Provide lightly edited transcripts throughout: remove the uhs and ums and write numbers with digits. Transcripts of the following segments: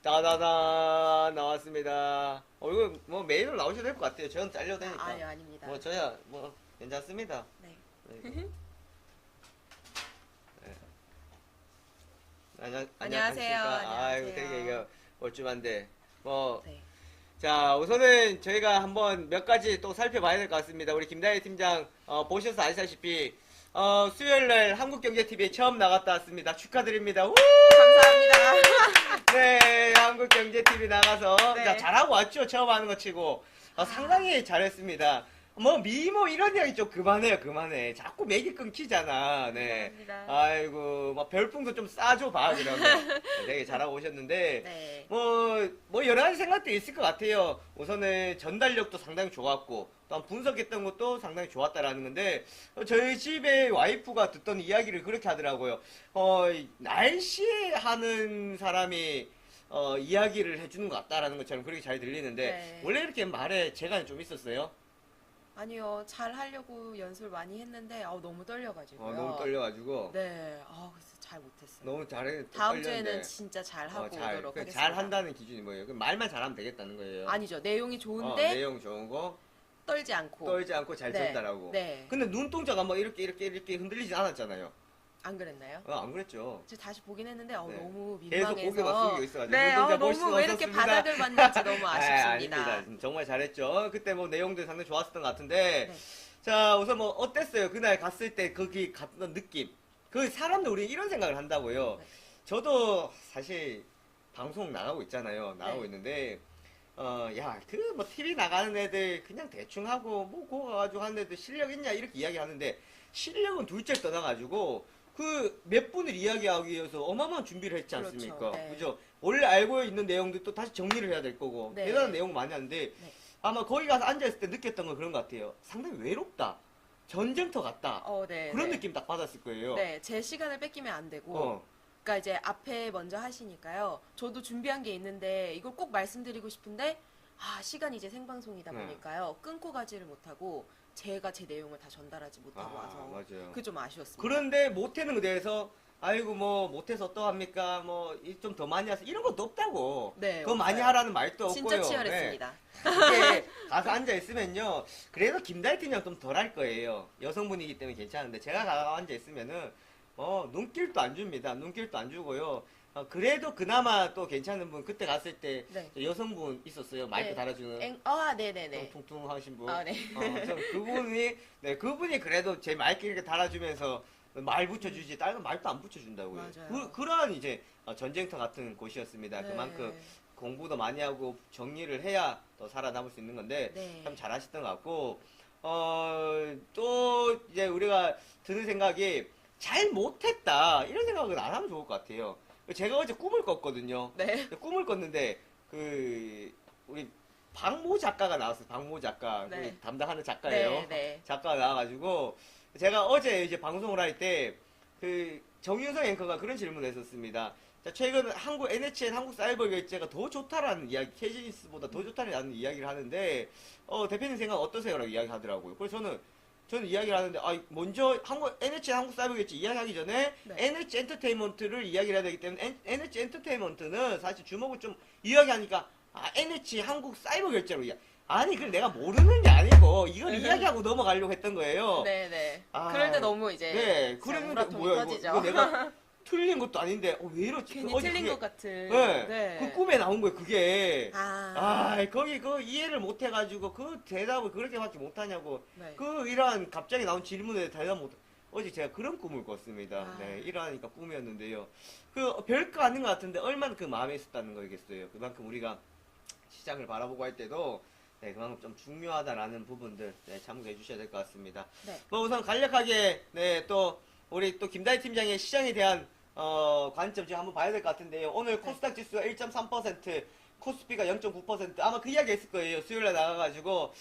따다다 나왔습니다. 이거 뭐 메일로 나오셔도 될 것 같아요. 저는 잘려도 되니까. 아니, 아닙니다. 뭐 저야 뭐 괜찮습니다. 네. 네. 네. 안녕하세요. 아이고 안녕하세요. 되게 이거 얼춤한데 뭐. 네. 자, 우선은 저희가 한번 몇 가지 또 살펴봐야 될 것 같습니다. 우리 김다혜 팀장 보셔서 아시다시피 수요일날 한국경제TV에 처음 나갔다 왔습니다. 축하드립니다. 우! 감사합니다. 네, 한국경제TV 나가서 네. 자, 잘하고 왔죠. 처음 하는 거 치고 상당히 잘했습니다. 뭐 미모 이런 이야기 좀 그만해요. 그만해. 자꾸 맥이 끊기잖아. 네. 감사합니다. 아이고 뭐 별풍도 좀 싸줘 봐 그러면. 되게 잘하고 오셨는데 네. 뭐 여러 가지 생각도 있을 것 같아요. 우선은 전달력도 상당히 좋았고 또 분석했던 것도 상당히 좋았다라는 건데 저희 집에 와이프가 듣던 이야기를 그렇게 하더라고요. 날씨에 하는 사람이 이야기를 해주는 것 같다라는 것처럼 그렇게 잘 들리는데 네. 원래 이렇게 말에 재간이 좀 있었어요? 아니요, 잘 하려고 연습을 많이 했는데 너무 떨려가지고요. 너무 떨려가지고 네, 그래서 잘 못했어요. 너무 잘해. 다음 주에는 진짜 잘 하고 오도록 하겠습니다. 잘 한다는 기준이 뭐예요? 그럼 말만 잘하면 되겠다는 거예요? 아니죠, 내용이 좋은데 내용 좋은 거 떨지 않고. 떨지 않고 잘 네. 전달하고. 네. 근데 눈동자가 뭐 이렇게 흔들리진 않았잖아요. 안 그랬나요? 안 그랬죠. 제가 다시 보긴 했는데 네. 너무 계속 민망해서. 고개가 숙이고 있어가지고 네, 눈동자 너무 멋있어 왜 이렇게 없었습니다. 바닥을 봤는지 너무 아쉽습니다. 아닙니다. 정말 잘했죠. 그때 뭐 내용도 상당히 좋았었던 것 같은데 네. 자 우선 뭐 어땠어요? 그날 갔을 때 거기 갔던 느낌. 그 사람들 우리 이런 생각을 한다고요. 네. 저도 사실 방송 나가고 있잖아요. 나가고 네. 있는데 그 뭐 TV 나가는 애들 그냥 대충 하고 뭐 그거 가가지고 하는 애들 실력 있냐 이렇게 이야기하는데 실력은 둘째 떠나가지고 그 몇 분을 이야기하기 위해서 어마어마한 준비를 했지 그렇죠. 않습니까? 네. 그죠? 원래 알고 있는 내용도 또 다시 정리를 해야 될 거고 네. 대단한 내용 많이 하는데 네. 아마 거기 가서 앉아있을 때 느꼈던 건 그런 것 같아요. 상당히 외롭다. 전쟁터 같다. 네, 그런 네. 느낌 딱 받았을 거예요. 네, 제 시간을 뺏기면 안 되고. 어. 그러니까 이제 앞에 먼저 하시니까요. 저도 준비한 게 있는데 이걸 꼭 말씀드리고 싶은데 시간이 이제 생방송이다 네. 보니까요. 끊고 가지를 못하고 제가 제 내용을 다 전달하지 못하고 와서 맞아요. 그게 좀 아쉬웠습니다. 그런데 못하는 거에 대해서 아이고 뭐 못해서 어떡합니까 뭐 좀 더 많이 하세요 이런 것도 없다고. 네, 그거 많이 없어요. 하라는 말도 없고요. 진짜 치열했습니다. 이게 가서 앉아 있으면요 그래도 김달팀이랑 좀 덜 할 거예요. 여성분이기 때문에 괜찮은데 제가 가서 앉아 있으면은 눈길도 안 줍니다. 눈길도 안 주고요. 그래도 그나마 또 괜찮은 분 그때 갔을 때 네. 여성분 있었어요. 마이크 네. 달아주는 네네네. 좀 퉁퉁하신 분. 네. 저 그분이 그래도 제 마이크 이렇게 달아주면서 말 붙여주지 다른 건 말도 안 붙여준다고요. 맞아요. 그러한 이제 전쟁터 같은 곳이었습니다. 네. 그만큼 공부도 많이 하고 정리를 해야 또 살아남을 수 있는 건데 네. 참 잘하셨던 것 같고 또 이제 우리가 드는 생각이 잘 못했다 이런 생각은 안 하면 좋을 것 같아요. 제가 어제 꿈을 꿨거든요. 네. 꿈을 꿨는데 우리 박모 작가가 나왔어요. 박모 작가 네. 그 담당하는 작가예요. 네, 네. 작가가 나와가지고 제가 어제 이제 방송을 할 때 그 정윤성 앵커가 그런 질문을 했었습니다. 자, 최근 NHN 한국 사이버 결제가 더 좋다라는 이야기, KG니스보다 더 좋다라는 이야기를 하는데 대표님 생각 어떠세요라고 이야기하더라고요. 그래서 저는 이야기를 하는데 먼저 NHN 한국 사이버 결제 이야기하기 전에 네. NH 엔터테인먼트를 이야기를 해야 되기 때문에 NH 엔터테인먼트는 사실 주목을 좀 이야기하니까 NH 한국 사이버 결제로 아니 그걸 내가 모르는 게 아니고 이걸 이야기하고 넘어가려고 했던 거예요. 네네. 그럴 때 너무 이제 그랬는데 우라통이 뭐야 터지죠. 이거 내가 틀린 것도 아닌데 왜 이러지? 괜히 어제 틀린 그게- 것 같은. 네. 그 꿈에 나온 거예요 그게. 아. 거기 그 이해를 못 해가지고 그 대답을 그렇게밖에 못하냐고. 네. 이러한 갑자기 나온 질문에 대답 못. 어제 제가 그런 꿈을 꿨습니다. 아. 네, 이러니까 꿈이었는데요. 별거 아닌 것 같은데 얼마나 그 마음에 있었다는 거겠어요. 그만큼 우리가 시장을 바라보고 할 때도 그만큼 좀 중요하다라는 부분들 참고해 주셔야 될 것 같습니다. 네. 뭐 우선 간략하게 또 우리 또 김다희 팀장의 시장에 대한 관점 지금 한번 봐야 될 것 같은데요. 오늘 코스닥 지수가 1.3%, 코스피가 0.9% 아마 그 이야기 했을 거예요. 수요일에 나가가지고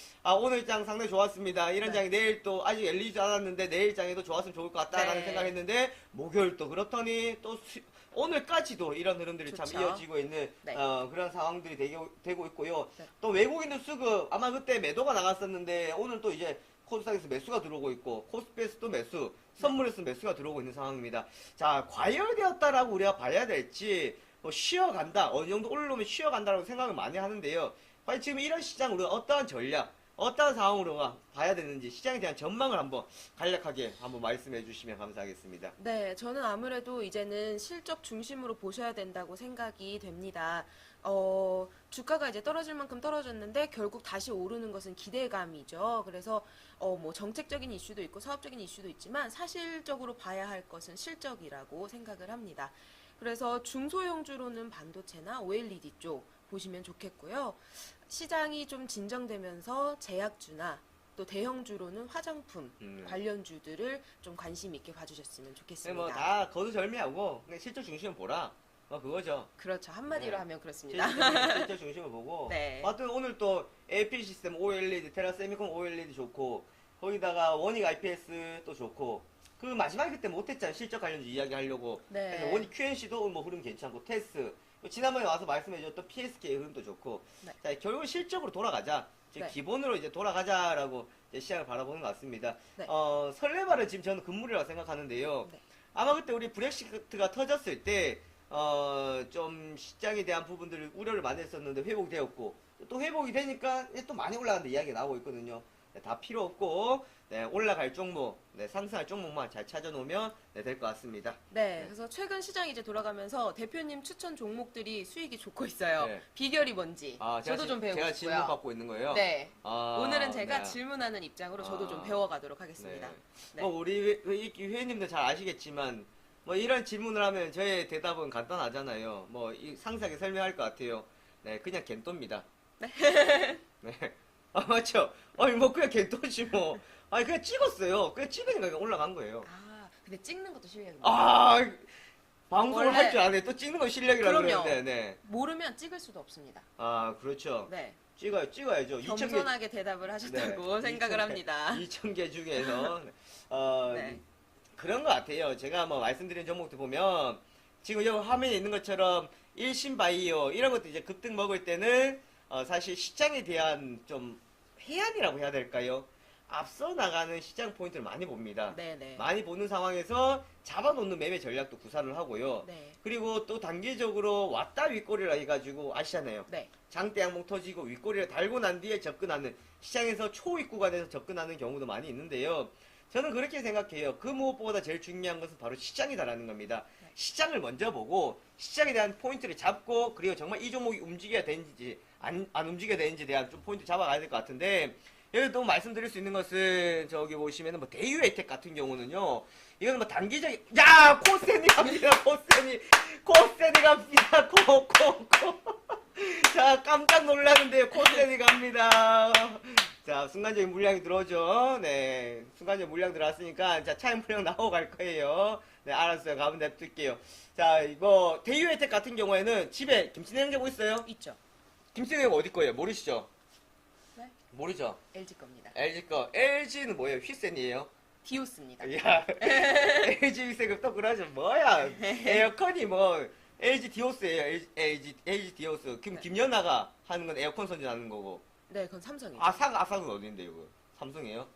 오늘 장 상당히 좋았습니다. 이런 장이 내일 또 아직 열리지 않았는데 내일 장에도 좋았으면 좋을 것 같다라는 네. 생각했는데 목요일 또 그렇더니 또 오늘까지도 이런 흐름들이 참 좋죠. 이어지고 있는 네. 그런 상황들이 되고 있고요. 네. 또 외국인들 수급 아마 그때 매도가 나갔었는데 오늘 또 이제 코스닥에서 매수가 들어오고 있고 코스피에서 또 매수, 선물에서 매수가 들어오고 있는 상황입니다. 자, 과열되었다라고 우리가 봐야 될지 뭐 쉬어간다, 어느 정도 올라오면 쉬어간다라고 생각을 많이 하는데요. 과연 지금 이런 시장 우리가 어떠한 전략, 어떠한 상황으로 봐야 되는지 시장에 대한 전망을 한번 간략하게 한번 말씀해 주시면 감사하겠습니다. 네, 저는 아무래도 이제는 실적 중심으로 보셔야 된다고 생각이 됩니다. 주가가 이제 떨어질 만큼 떨어졌는데 결국 다시 오르는 것은 기대감이죠. 그래서 뭐 정책적인 이슈도 있고 사업적인 이슈도 있지만 사실적으로 봐야 할 것은 실적이라고 생각을 합니다. 그래서 중소형주로는 반도체나 OLED 쪽 보시면 좋겠고요. 시장이 좀 진정되면서 제약주나 또 대형주로는 화장품 관련주들을 좀 관심 있게 봐주셨으면 좋겠습니다. 뭐 다 거두절미하고 그냥 실적 중심을 보라. 뭐 그거죠. 그렇죠. 한마디로 네. 하면 그렇습니다. 실적 중심을 보고. 네. 하여튼 오늘 또 AP 시스템 OLED, 테라세미콘 OLED 좋고 거기다가 원익 IPS 또 좋고 그 마지막에 그때 못했잖아요. 실적 관련주 이야기 하려고. 네. 그래서 원익 QNC도 뭐 흐름 괜찮고 테스 지난번에 와서 말씀해줬던 PSK 흐름도 좋고. 네. 자, 결국 실적으로 돌아가자. 즉 네. 기본으로 이제 돌아가자라고 이제 시장을 바라보는 것 같습니다. 네. 설레발은 지금 저는 금물이라고 생각하는데요. 네. 아마 그때 우리 브렉시트가 터졌을 때 좀 시장에 대한 부분들을 우려를 많이 했었는데 회복되었고 또 회복이 되니까 또 많이 올라간다 이야기가 나오고 있거든요. 네, 다 필요 없고 네, 올라갈 종목, 네, 상승할 종목만 잘 찾아놓으면 네, 될 것 같습니다. 네, 그래서 최근 시장이 이제 돌아가면서 대표님 추천 종목들이 수익이 좋고 있어요. 네. 비결이 뭔지 저도 좀 배우고 제가 싶고요. 질문 받고 있는 거예요. 네, 아, 오늘은 제가 네. 질문하는 입장으로 저도 좀 아, 배워가도록 하겠습니다. 네. 네. 뭐 우리 회원님들 잘 아시겠지만 뭐 이런 질문을 하면 저의 대답은 간단하잖아요. 뭐 상세하게 설명할 것 같아요. 네, 그냥 겐또입니다. 네. 맞죠? 아니 뭐 그냥 겐또지 뭐. 아니 그냥 찍었어요. 그냥 찍으니까 그냥 올라간 거예요. 아, 근데 찍는 것도 실력입니다. 아 방송을 원래- 할 줄 아네. 또 찍는 건 실력이라고 그럼요. 그러는데. 네. 모르면 찍을 수도 없습니다. 아 그렇죠. 네, 찍어야죠. 2,000개 겸손하게 대답을 하셨다고 생각을 합니다. 2,000개 중에서 네. 그런 것 같아요. 제가 뭐 말씀드린 종목들 보면 지금 여기 화면에 있는 것처럼 일신바이오 이런 것도 이제 급등 먹을 때는 사실 시장에 대한 좀 해안이라고 해야 될까요? 앞서 나가는 시장 포인트를 많이 봅니다. 네네. 많이 보는 상황에서 잡아놓는 매매 전략도 구사를 하고요. 네. 그리고 또 단기적으로 왔다 윗꼬리라 해가지고 아시잖아요. 네. 장대 양봉 터지고 윗꼬리를 달고 난 뒤에 접근하는 시장에서 초윗 구간에서 접근하는 경우도 많이 있는데요. 저는 그렇게 생각해요. 그 무엇보다 제일 중요한 것은 바로 시장이다라는 겁니다. 네. 시장을 먼저 보고 시장에 대한 포인트를 잡고 그리고 정말 이 종목이 움직여야 되는지 안 움직여야 되는지에 대한 좀 포인트 잡아가야 될 것 같은데 여기 또 말씀드릴 수 있는 것은 저기 보시면은 뭐 대유 혜택 같은 경우는요. 이거는 뭐 단기적인 코센이 갑니다. 코센이 갑니다. 자 깜짝 놀라는데요. 코센이 갑니다. 자, 순간적인 물량이 들어오죠. 네. 순간적인 물량 들어왔으니까, 자, 차익 물량 나오고 갈 거예요. 네, 알았어요. 가면 냅둘게요. 자, 이거, 대유 혜택 같은 경우에는 집에 김치냉장고 있어요? 있죠. 김치냉장고 어디 거예요? 모르시죠? 네. 모르죠? LG 겁니다. LG 거. LG는 뭐예요? 휘센이에요? 디오스입니다. 야, LG 휘센은 또 그러죠. 뭐야? 에어컨이 뭐, LG 디오스예요. LG 디오스. 그럼 네. 김연아가 하는 건 에어컨 선전하는 거고. 네, 그건 삼성이죠. 아삭은 어딘데요? 그거? 삼성이에요?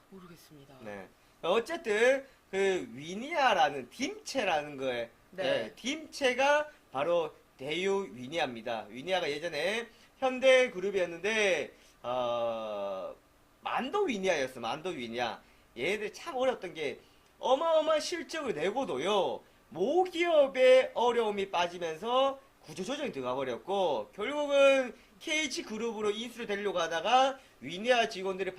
모르겠습니다. 네. 어쨌든 그 위니아라는 딤체라는 거에 네. 딤체가 바로 대유 위니아입니다. 위니아가 예전에 현대그룹이었는데 만도 위니아였어. 만도 위니아. 얘네들 참 어려웠던 게 어마어마한 실적을 내고도요. 모기업의 어려움이 빠지면서 구조조정이 들어가 버렸고 결국은 KH그룹으로 인수를 되려고 하다가 위니아 직원들의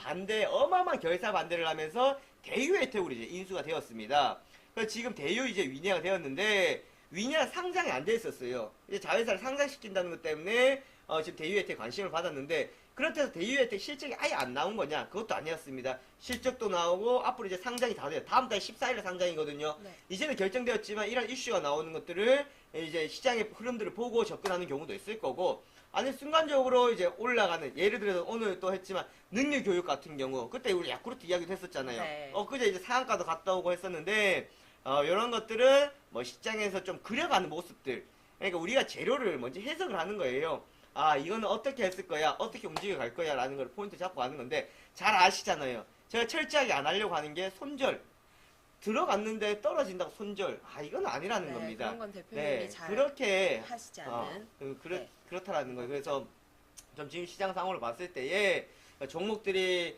어마어마한 결사 반대를 하면서 대유 혜택으로 이제 인수가 되었습니다. 그래서 지금 대유 이제 위니아가 되었는데 위니아 상장이 안 돼 있었어요. 이제 자회사를 상장시킨다는 것 때문에 지금 대유 혜택 관심을 받았는데 그렇다고 해서 대유 혜택 실적이 아예 안 나온 거냐? 그것도 아니었습니다. 실적도 나오고 앞으로 이제 상장이 다 돼요. 다음 달 14일에 상장이거든요. 네. 이제는 결정되었지만 이런 이슈가 나오는 것들을 이제 시장의 흐름들을 보고 접근하는 경우도 있을 거고 아니 순간적으로 이제 올라가는 예를 들어서 오늘 또 했지만 능률교육 같은 경우 그때 우리 야쿠르트 이야기도 했었잖아요. 네. 그제 이제 상한가도 갔다 오고 했었는데 이런 것들은 뭐 시장에서 좀 그려가는 모습들 그러니까 우리가 재료를 먼저 해석을 하는 거예요. 아 이거는 어떻게 했을 거야 어떻게 움직여 갈 거야 라는 걸 포인트 잡고 하는 건데 잘 아시잖아요. 제가 철저하게 안 하려고 하는 게 손절 들어갔는데 떨어진다고 손절. 이건 아니라는 네, 겁니다. 그런 건 대표님이 네, 잘 그렇게 하시지 않은. 네. 그렇다라는 거예요. 그래서 좀 지금 시장 상황을 봤을 때에 종목들이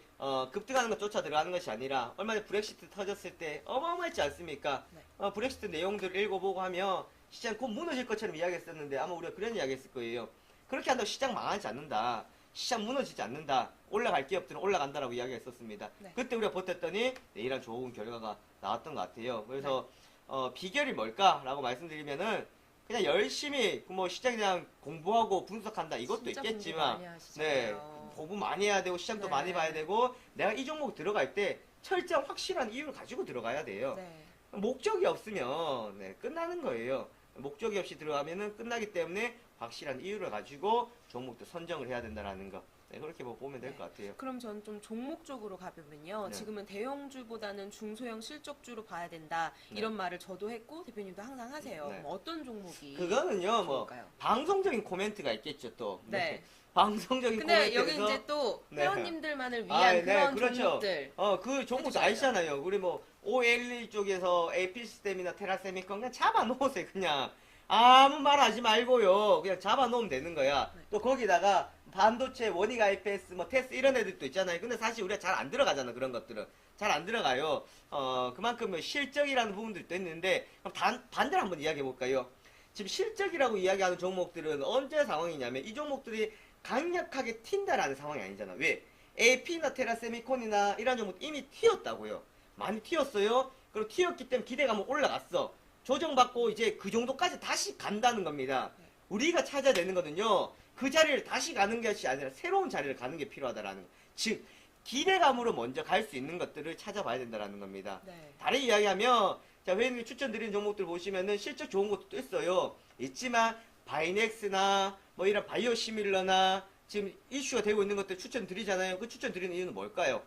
급등하는 것 쫓아 들어가는 것이 아니라 얼마 전에 브렉시트 터졌을 때 어마어마했지 않습니까? 네. 브렉시트 내용들을 읽어보고 하면 시장 곧 무너질 것처럼 이야기했었는데 아마 우리가 그런 이야기 했을 거예요. 그렇게 한다고 시장 망하지 않는다. 시장 무너지지 않는다. 올라갈 기업들은 올라간다라고 이야기했었습니다. 네. 그때 우리가 버텼더니 이런 좋은 결과가 나왔던 것 같아요. 그래서 비결이 뭘까라고 말씀드리면은 그냥 열심히 뭐 시장에 대한 공부하고 분석한다 이것도 진짜 있겠지만 공부 많이 하시잖아요. 공부 많이 해야 되고 시장도 네. 많이 봐야 되고 내가 이 종목 들어갈 때 철저한 확실한 이유를 가지고 들어가야 돼요. 네. 목적이 없으면 끝나는 거예요. 목적이 없이 들어가면은 끝나기 때문에 확실한 이유를 가지고 종목도 선정을 해야 된다라는 거. 그렇게 보면 될 것 같아요. 그럼 전 좀 종목적으로 가보면요. 네. 지금은 대형주보다는 중소형 실적주로 봐야 된다. 네. 이런 말을 저도 했고 대표님도 항상 하세요. 네. 그럼 어떤 종목이 그거는요, 뭐 좋을까요? 방송적인 코멘트가 있겠죠, 또. 네. 방송적인 근데 여기 코멘트에서 이제 또 네. 회원님들만을 위한 그런 그렇죠. 종목들. 그 종목도 해주셔야죠. 아시잖아요. 우리 뭐 OLE 쪽에서 에피시스템이나 테라세미콘 그냥 잡아놓으세요. 그냥 아무 말 하지 말고요. 그냥 잡아놓으면 되는 거야. 네. 또 거기다가 반도체, 원익 IPS, 뭐 테스 이런 애들도 있잖아요. 근데 사실 우리가 잘 안 들어가잖아. 그런 것들은 잘 안 들어가요. 그만큼 뭐 실적이라는 부분들도 있는데 그럼 반대로 한번 이야기해 볼까요? 지금 실적이라고 이야기하는 종목들은 언제 상황이냐면 이 종목들이 강력하게 튄다라는 상황이 아니잖아. 왜? AP나 테라세미콘이나 이런 종목 이미 튀었다고요. 많이 튀었어요. 그리고 튀었기 때문에 기대감은 올라갔어. 조정받고 이제 그 정도까지 다시 간다는 겁니다. 우리가 찾아야 되는 거는요. 그 자리를 다시 가는 것이 아니라 새로운 자리를 가는 게 필요하다라는 거. 즉 기대감으로 먼저 갈 수 있는 것들을 찾아봐야 된다라는 겁니다. 네. 다른 이야기하면 자 회원님 추천드리는 종목들 보시면은 실적 좋은 것도 또 있어요. 있지만 바이넥스나 뭐 이런 바이오시밀러나 지금 이슈가 되고 있는 것들 추천드리잖아요. 그 추천드리는 이유는 뭘까요?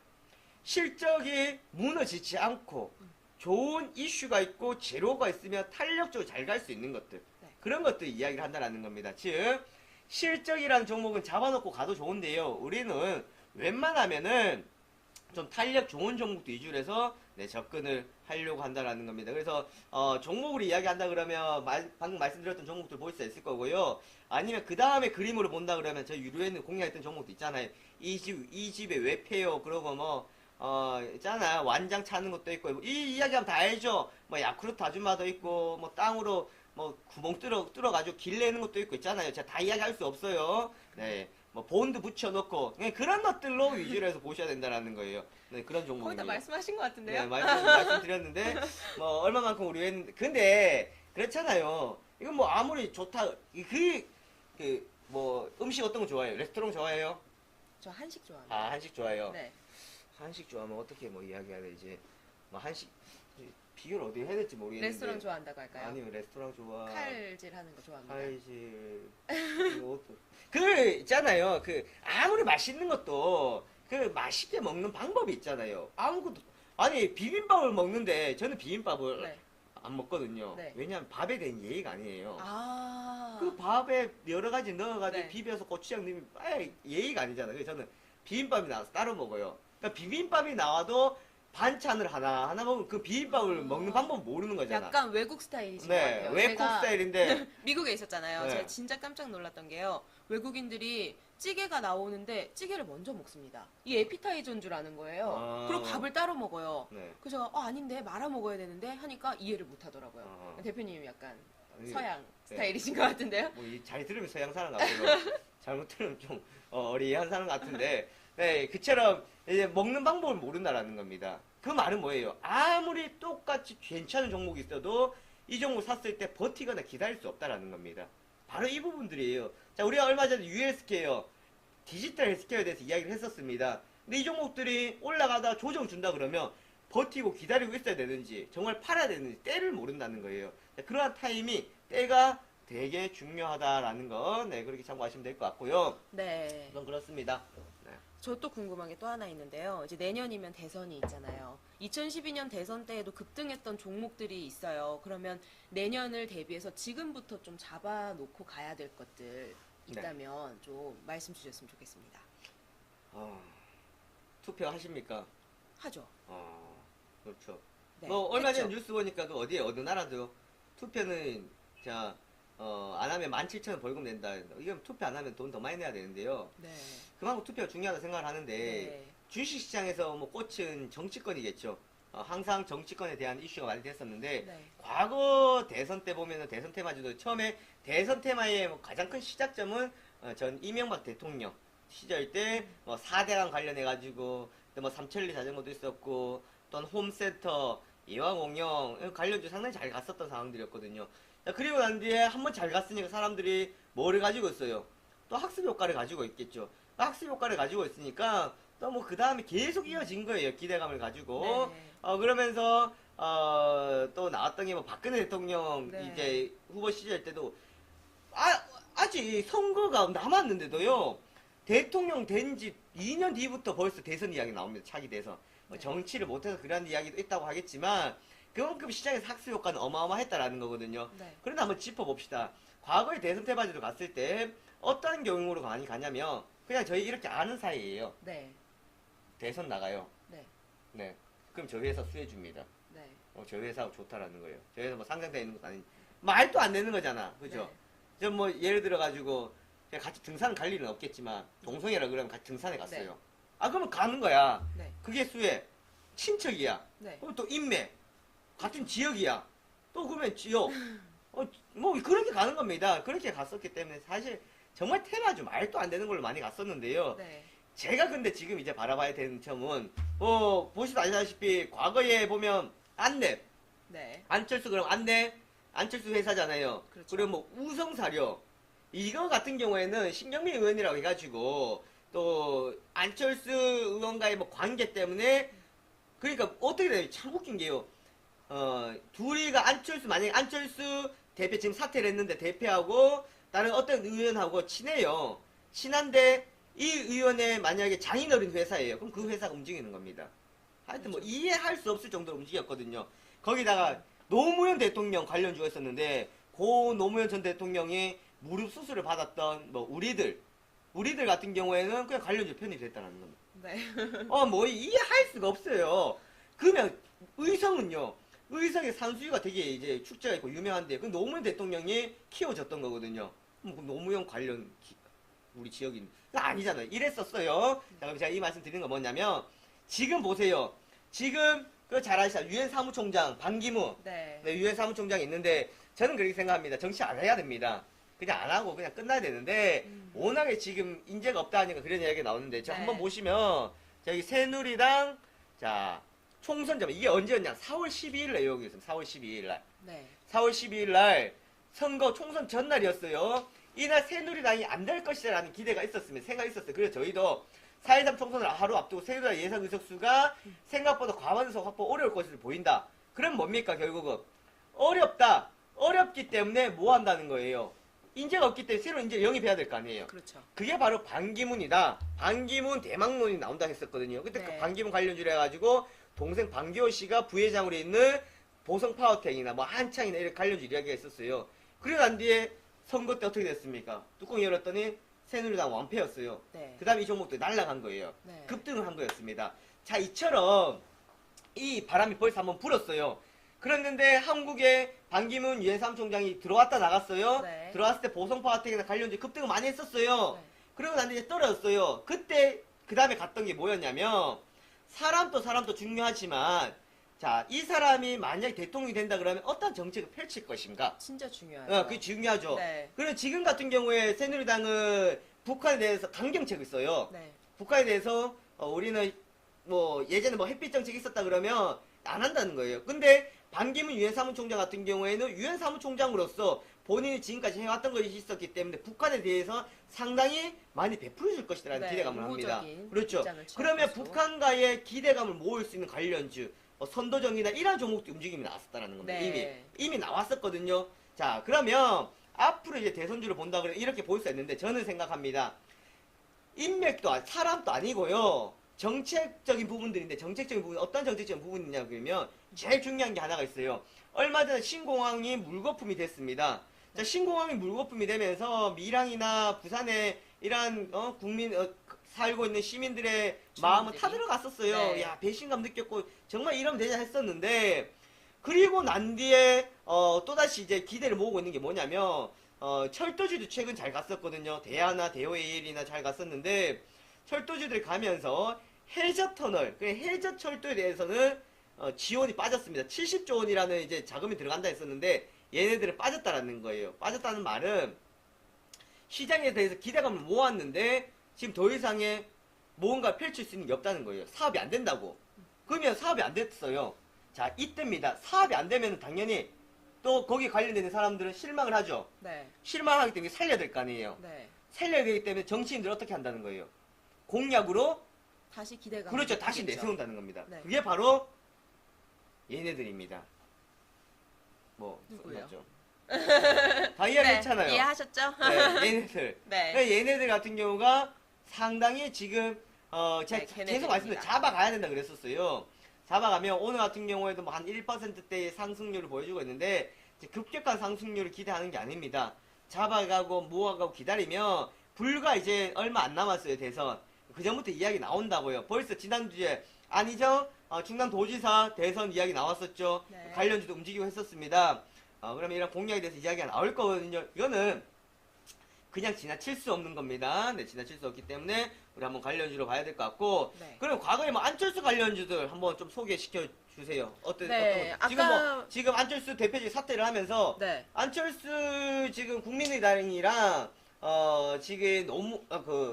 실적이 무너지지 않고 좋은 이슈가 있고 재료가 있으면 탄력적으로 잘 갈 수 있는 것들. 네. 그런 것들 이야기를 한다는 겁니다. 즉 실적이라는 종목은 잡아놓고 가도 좋은데요. 우리는 웬만하면은 좀 탄력 좋은 종목도 위주로 해서 접근을 하려고 한다는 겁니다. 그래서 종목으로 이야기한다 그러면 방금 말씀드렸던 종목들 볼 수 있을 거고요. 아니면 그 다음에 그림으로 본다 그러면 저 유료에는 공략했던 종목도 있잖아요. 이 집에 왜 패요? 그러고 뭐 있잖아. 완장 차는 것도 있고 이 이야기하면 다 알죠. 뭐 야쿠르트 아줌마도 있고 뭐 땅으로 뭐 구멍 뚫어가지고 길 내는 것도 있고 있잖아요. 제가 다 이야기할 수 없어요. 네. 뭐 본드 붙여놓고 그런 것들로 위주로 해서 보셔야 된다는 거예요. 네, 그런 거의 종목입니다. 다 말씀하신 것 같은데요? 네, 말씀드렸는데 뭐 얼마만큼 우리 했는데 근데 그렇잖아요. 이건 뭐 아무리 좋다 뭐 음식 어떤 거 좋아해요? 레스토랑 좋아해요? 저 한식 좋아합니다. 한식 좋아해요. 네. 한식 좋아하면 어떻게 뭐 이야기해야 되지? 뭐 한식 비교를 어디 해야 될지 모르겠는데. 레스토랑 좋아한다고 할까요? 아니면 레스토랑 좋아. 칼질 하는 거 좋아합니다. 칼질. 그 있잖아요. 그 아무리 맛있는 것도 그 맛있게 먹는 방법이 있잖아요. 아무것도 아니 비빔밥을 먹는데 저는 비빔밥을 네. 안 먹거든요. 네. 왜냐하면 밥에 대한 예의가 아니에요. 아. 그 밥에 여러 가지 넣어가지고 네. 비벼서 고추장 넣으면 예의가 아니잖아요. 그래서 저는 비빔밥이 나와서 따로 먹어요. 그러니까 비빔밥이 나와도 반찬을 하나 먹으면 그 비빔밥을 먹는 방법 모르는 거잖아. 약간 외국 스타일이신 것 네, 같아요. 외국 제가 스타일인데 미국에 있었잖아요. 네. 제가 진짜 깜짝 놀랐던 게요. 외국인들이 찌개가 나오는데 찌개를 먼저 먹습니다. 이 에피타이저인 줄 아는 거예요. 아. 그리고 밥을 따로 먹어요. 네. 그래서 제가 아닌데 말아 먹어야 되는데 하니까 이해를 못 하더라고요. 아. 대표님이 약간 아니, 서양 네. 스타일이신 것 같은데요. 잘 들으면 서양 사람 같고 잘못 들으면 좀 어리한 사람 같은데 네, 그처럼 이제 먹는 방법을 모른다라는 겁니다. 그 말은 뭐예요? 아무리 똑같이 괜찮은 종목이 있어도 이 종목 샀을 때 버티거나 기다릴 수 없다라는 겁니다. 바로 이 부분들이에요. 자, 우리가 얼마 전에 US케어, 디지털 헬스케어에 대해서 이야기를 했었습니다. 근데 이 종목들이 올라가다 조정 준다 그러면 버티고 기다리고 있어야 되는지 정말 팔아야 되는지 때를 모른다는 거예요. 자, 그러한 타이밍, 때가 되게 중요하다라는 거 그렇게 참고하시면 될 것 같고요. 네. 우선 그렇습니다. 네. 저 또 궁금한 게 또 하나 있는데요. 이제 내년이면 대선이 있잖아요. 2012년 대선 때에도 급등했던 종목들이 있어요. 그러면 내년을 대비해서 지금부터 좀 잡아놓고 가야 될 것들 있다면 좀 말씀 주셨으면 좋겠습니다. 투표하십니까? 하죠. 그렇죠. 네, 뭐 얼마 전에 했죠. 뉴스 보니까 그 어디에 어느 나라도 투표는 자 안 하면 17,000원 벌금 낸다. 이건 투표 안 하면 돈 더 많이 내야 되는데요. 네. 그만큼 투표가 중요하다 생각을 하는데 네. 주식시장에서 뭐 꽃은 정치권이겠죠. 항상 정치권에 대한 이슈가 많이 됐었는데 네. 과거 대선 때 보면은 대선 테마주도 처음에 대선 테마의 뭐 가장 큰 시작점은 전 이명박 대통령 시절 때 뭐 4대강 관련해 가지고 뭐 삼천리 자전거도 있었고 또는 홈센터 이화공영 관련주 상당히 잘 갔었던 상황들이었거든요. 자, 그리고 난 뒤에 한번 잘 갔으니까 사람들이 뭐를 가지고 있어요? 또 학습 효과를 가지고 있겠죠. 학습 효과를 가지고 있으니까 또 뭐 그 다음에 계속 이어진 거예요. 기대감을 가지고. 네. 그러면서 또 나왔던 게 뭐 박근혜 대통령 네. 이제 후보 시절 때도 아직 선거가 남았는데도요. 대통령 된 지 2년 뒤부터 벌써 대선 이야기 나옵니다. 차기 대선. 뭐 네. 정치를 못해서 그런 이야기도 있다고 하겠지만 그만큼 시장에서 학습 효과는 어마어마했다라는 거거든요. 네. 그런데 한번 짚어봅시다. 과거에 대선 테마주로 갔을 때 어떤 경우로 많이 가냐면 그냥 저희 이렇게 아는 사이예요. 네. 대선 나가요. 네. 네. 그럼 저희 회사 수혜줍니다. 네. 저희 회사가 좋다라는 거예요. 저희 회사 뭐 상장되어 있는 것도 아니 말도 안 되는 거잖아. 그죠? 저 뭐 예를 들어가지고 그냥 같이 등산 갈 일은 없겠지만 동성애라 그러면 같이 등산에 갔어요. 네. 그러면 가는 거야. 네. 그게 수혜. 친척이야. 네. 그럼 또 인맥. 같은 지역이야. 또 그러면 지역. 뭐 그렇게 가는 겁니다. 그렇게 갔었기 때문에 사실 정말 테마주 말도 안 되는 걸로 많이 갔었는데요. 네. 제가 근데 지금 이제 바라봐야 되는 점은 보시도 아시다시피 과거에 보면 안랩 네. 안철수 그럼 안철수 회사잖아요. 그렇죠. 그리고 뭐 우성사료 이거 같은 경우에는 신경민 의원이라고 해가지고 또 안철수 의원과의 뭐 관계 때문에 그러니까 어떻게 돼요? 참 웃긴 게요. 둘이가 만약에 안철수 대표 지금 사퇴를 했는데 대표하고 다른 어떤 의원하고 친해요. 친한데 이 의원의 만약에 장인어른 회사예요. 그럼 그 회사가 움직이는 겁니다. 하여튼 뭐 그렇죠. 이해할 수 없을 정도로 움직였거든요. 거기다가 노무현 대통령 관련주가 있었는데 고 노무현 전 대통령이 무릎 수술을 받았던 뭐 우리들 같은 경우에는 그냥 관련주 편입됐다는 겁니다. 네. 뭐 이해할 수가 없어요. 그러면 의성은요. 의성의 산수유가 되게 이제 축제가 있고 유명한데 그 노무현 대통령이 키워줬던 거거든요. 그럼 노무현 관련 우리 지역인 아니잖아요. 이랬었어요. 자, 그럼 제가 이 말씀 드리는 건 뭐냐면 지금 보세요. 지금 그 잘 아시죠? 유엔 사무총장 반기문. 네. 네, 유엔 사무총장이 있는데 저는 그렇게 생각합니다. 정치 안 해야 됩니다. 그냥 안 하고 그냥 끝나야 되는데 워낙에 지금 인재가 없다 하니까 그런 이야기가 나오는데 저 네. 한번 보시면 저기 새누리당 자 총선점 이게 언제였냐? 4월 12일 내용이었습니다. 4월 12일 날. 네. 4월 12일 날 선거 총선 전날이었어요. 이날 새누리당이 안 될 것이라는 기대가 있었으면 생각이 있었어요. 그래서 저희도 4.13 총선을 하루 앞두고 새누리당 예상 의석수가 생각보다 과반수 확보 어려울 것으로 보인다. 그럼 뭡니까 결국은 어렵다. 어렵기 때문에 뭐 한다는 거예요. 인재가 없기 때문에 새로 인재 영입해야 될 거 아니에요. 그렇죠. 그게 바로 반기문이다. 반기문 대망론이 나온다 했었거든요. 그때 네. 그 반기문 관련주로 해가지고 동생 반기호 씨가 부회장으로 있는 보성 파워텍이나 뭐 한창이나 이런 관련주 이야기가 있었어요. 그리고 난 뒤에 선거 때 어떻게 됐습니까? 뚜껑 열었더니 새누리당 완패였어요. 네. 그 다음에 이 종목도 날아간 거예요. 네. 급등을 한 거였습니다. 자, 이처럼 이 바람이 벌써 한번 불었어요. 그랬는데 한국에 반기문 유엔 사무총장이 들어왔다 나갔어요. 네. 들어왔을 때 보성파워텍이나 관련주 급등을 많이 했었어요. 네. 그러고 난 뒤에 떨어졌어요. 그때 그 다음에 갔던 게 뭐였냐면 사람도 중요하지만 자, 이 사람이 만약에 대통령이 된다 그러면 어떤 정책을 펼칠 것인가? 진짜 중요하죠. 그게 중요하죠. 네. 그리고 지금 같은 경우에 새누리당은 북한에 대해서 강경책을 써요. 네. 북한에 대해서 우리는 뭐 예전에 뭐 햇빛 정책이 있었다 그러면 안 한다는 거예요. 근데 반기문 유엔 사무총장 같은 경우에는 유엔 사무총장으로서 본인이 지금까지 해왔던 것이 있었기 때문에 북한에 대해서 상당히 많이 베풀어 줄 것이라는 네, 기대감을 합니다. 우호적인 그렇죠. 입장을 취할 그러면 것으로. 북한과의 기대감을 모을 수 있는 관련주 선도정이나 이런 종목도 움직임이 나왔었다는 겁니다. 네. 이미 나왔었거든요. 자, 그러면 앞으로 이제 대선주를 본다 그러면 이렇게 볼 수 있는데 저는 생각합니다. 인맥도 사람도 아니고요. 정책적인 부분들인데 정책적인 부분 어떤 정책적인 부분이냐 그러면 제일 중요한 게 하나가 있어요. 얼마 전에 신공항이 물거품이 됐습니다. 자, 신공항이 물거품이 되면서 밀양이나 부산에 이러한 국민 살고 있는 시민들의 마음은 주민들이. 타들어갔었어요. 네. 야, 배신감 느꼈고 정말 이러면 되냐 했었는데, 그리고 난 뒤에 또다시 이제 기대를 모으고 있는 게 뭐냐면, 철도주도 최근 잘 갔었거든요. 대하나 대호에일이나 잘 갔었는데, 철도주들이 가면서 헬저 터널, 그 헬저 철도에 대해서는 지원이 빠졌습니다. 70조 원이라는 이제 자금이 들어간다 했었는데 얘네들은 빠졌다라는 거예요. 빠졌다는 말은 시장에 대해서 기대감을 모았는데 지금 더 이상의 뭔가 펼칠 수 있는 게 없다는 거예요. 사업이 안 된다고. 그러면 사업이 안 됐어요. 자, 이때입니다. 사업이 안 되면 당연히 또 거기 관련되는 사람들은 실망을 하죠. 네. 실망하기 때문에 살려야 될 거 아니에요. 네. 살려야 되기 때문에 정치인들 어떻게 한다는 거예요. 공약으로 다시 기대감. 그렇죠. 다시 내세운다는 겁니다. 네. 그게 바로 얘네들입니다. 뭐 누구요? 맞죠? 다 이해했잖아요. 네, 이해하셨죠? 네, 얘네들. 네. 그러니까 얘네들 같은 경우가 상당히 지금 제가 네, 계속 걔네들입니다. 말씀드린 잡아가야 된다 그랬었어요. 잡아가면 오늘 같은 경우에도 뭐 한 1%대의 상승률을 보여주고 있는데 이제 급격한 상승률을 기대하는 게 아닙니다. 잡아가고 모아가고 기다리면 불과 이제 얼마 안 남았어요. 대선. 그 전부터 이야기 나온다고요. 벌써 지난주에 아니죠? 충남도지사 대선 이야기 나왔었죠. 네. 관련주도 움직이고 했었습니다. 그러면 이런 공약에 대해서 이야기가 나올 거거든요. 이거는 그냥 지나칠 수 없는 겁니다. 네, 지나칠 수 없기 때문에 우리 한번 관련주로 봐야 될 것 같고. 네. 그럼 과거에 뭐 안철수 관련주들 한번 좀 소개시켜 주세요. 네, 어떤 지금 아까- 지금 안철수 대표직 사퇴를 하면서 네. 안철수 지금 국민의당이랑 지금 너무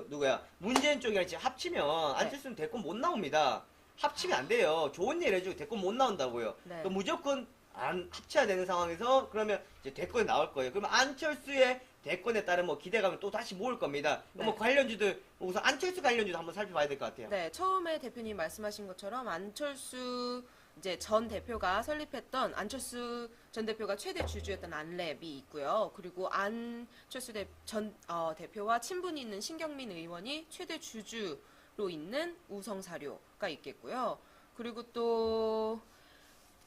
누구야 문재인 쪽이랑 지금 합치면 네. 안철수는 대권 못 나옵니다. 합치면 안 돼요. 좋은 일 해주고 대권 못 나온다고요. 네. 그 무조건 안 합쳐야 되는 상황에서 그러면 이제 대권에 나올 거예요. 그러면 안철수의 대권에 따른 뭐 기대감을 또 다시 모을 겁니다. 네. 뭐 관련주들 우선 안철수 관련주도 한번 살펴봐야 될 것 같아요. 네, 처음에 대표님 말씀하신 것처럼 안철수 이제 전 대표가 설립했던 안철수 전 대표가 최대 주주였던 안랩이 있고요. 그리고 안철수 전 대표와 친분이 있는 신경민 의원이 최대 주주로 있는 우성사료가 있겠고요. 그리고 또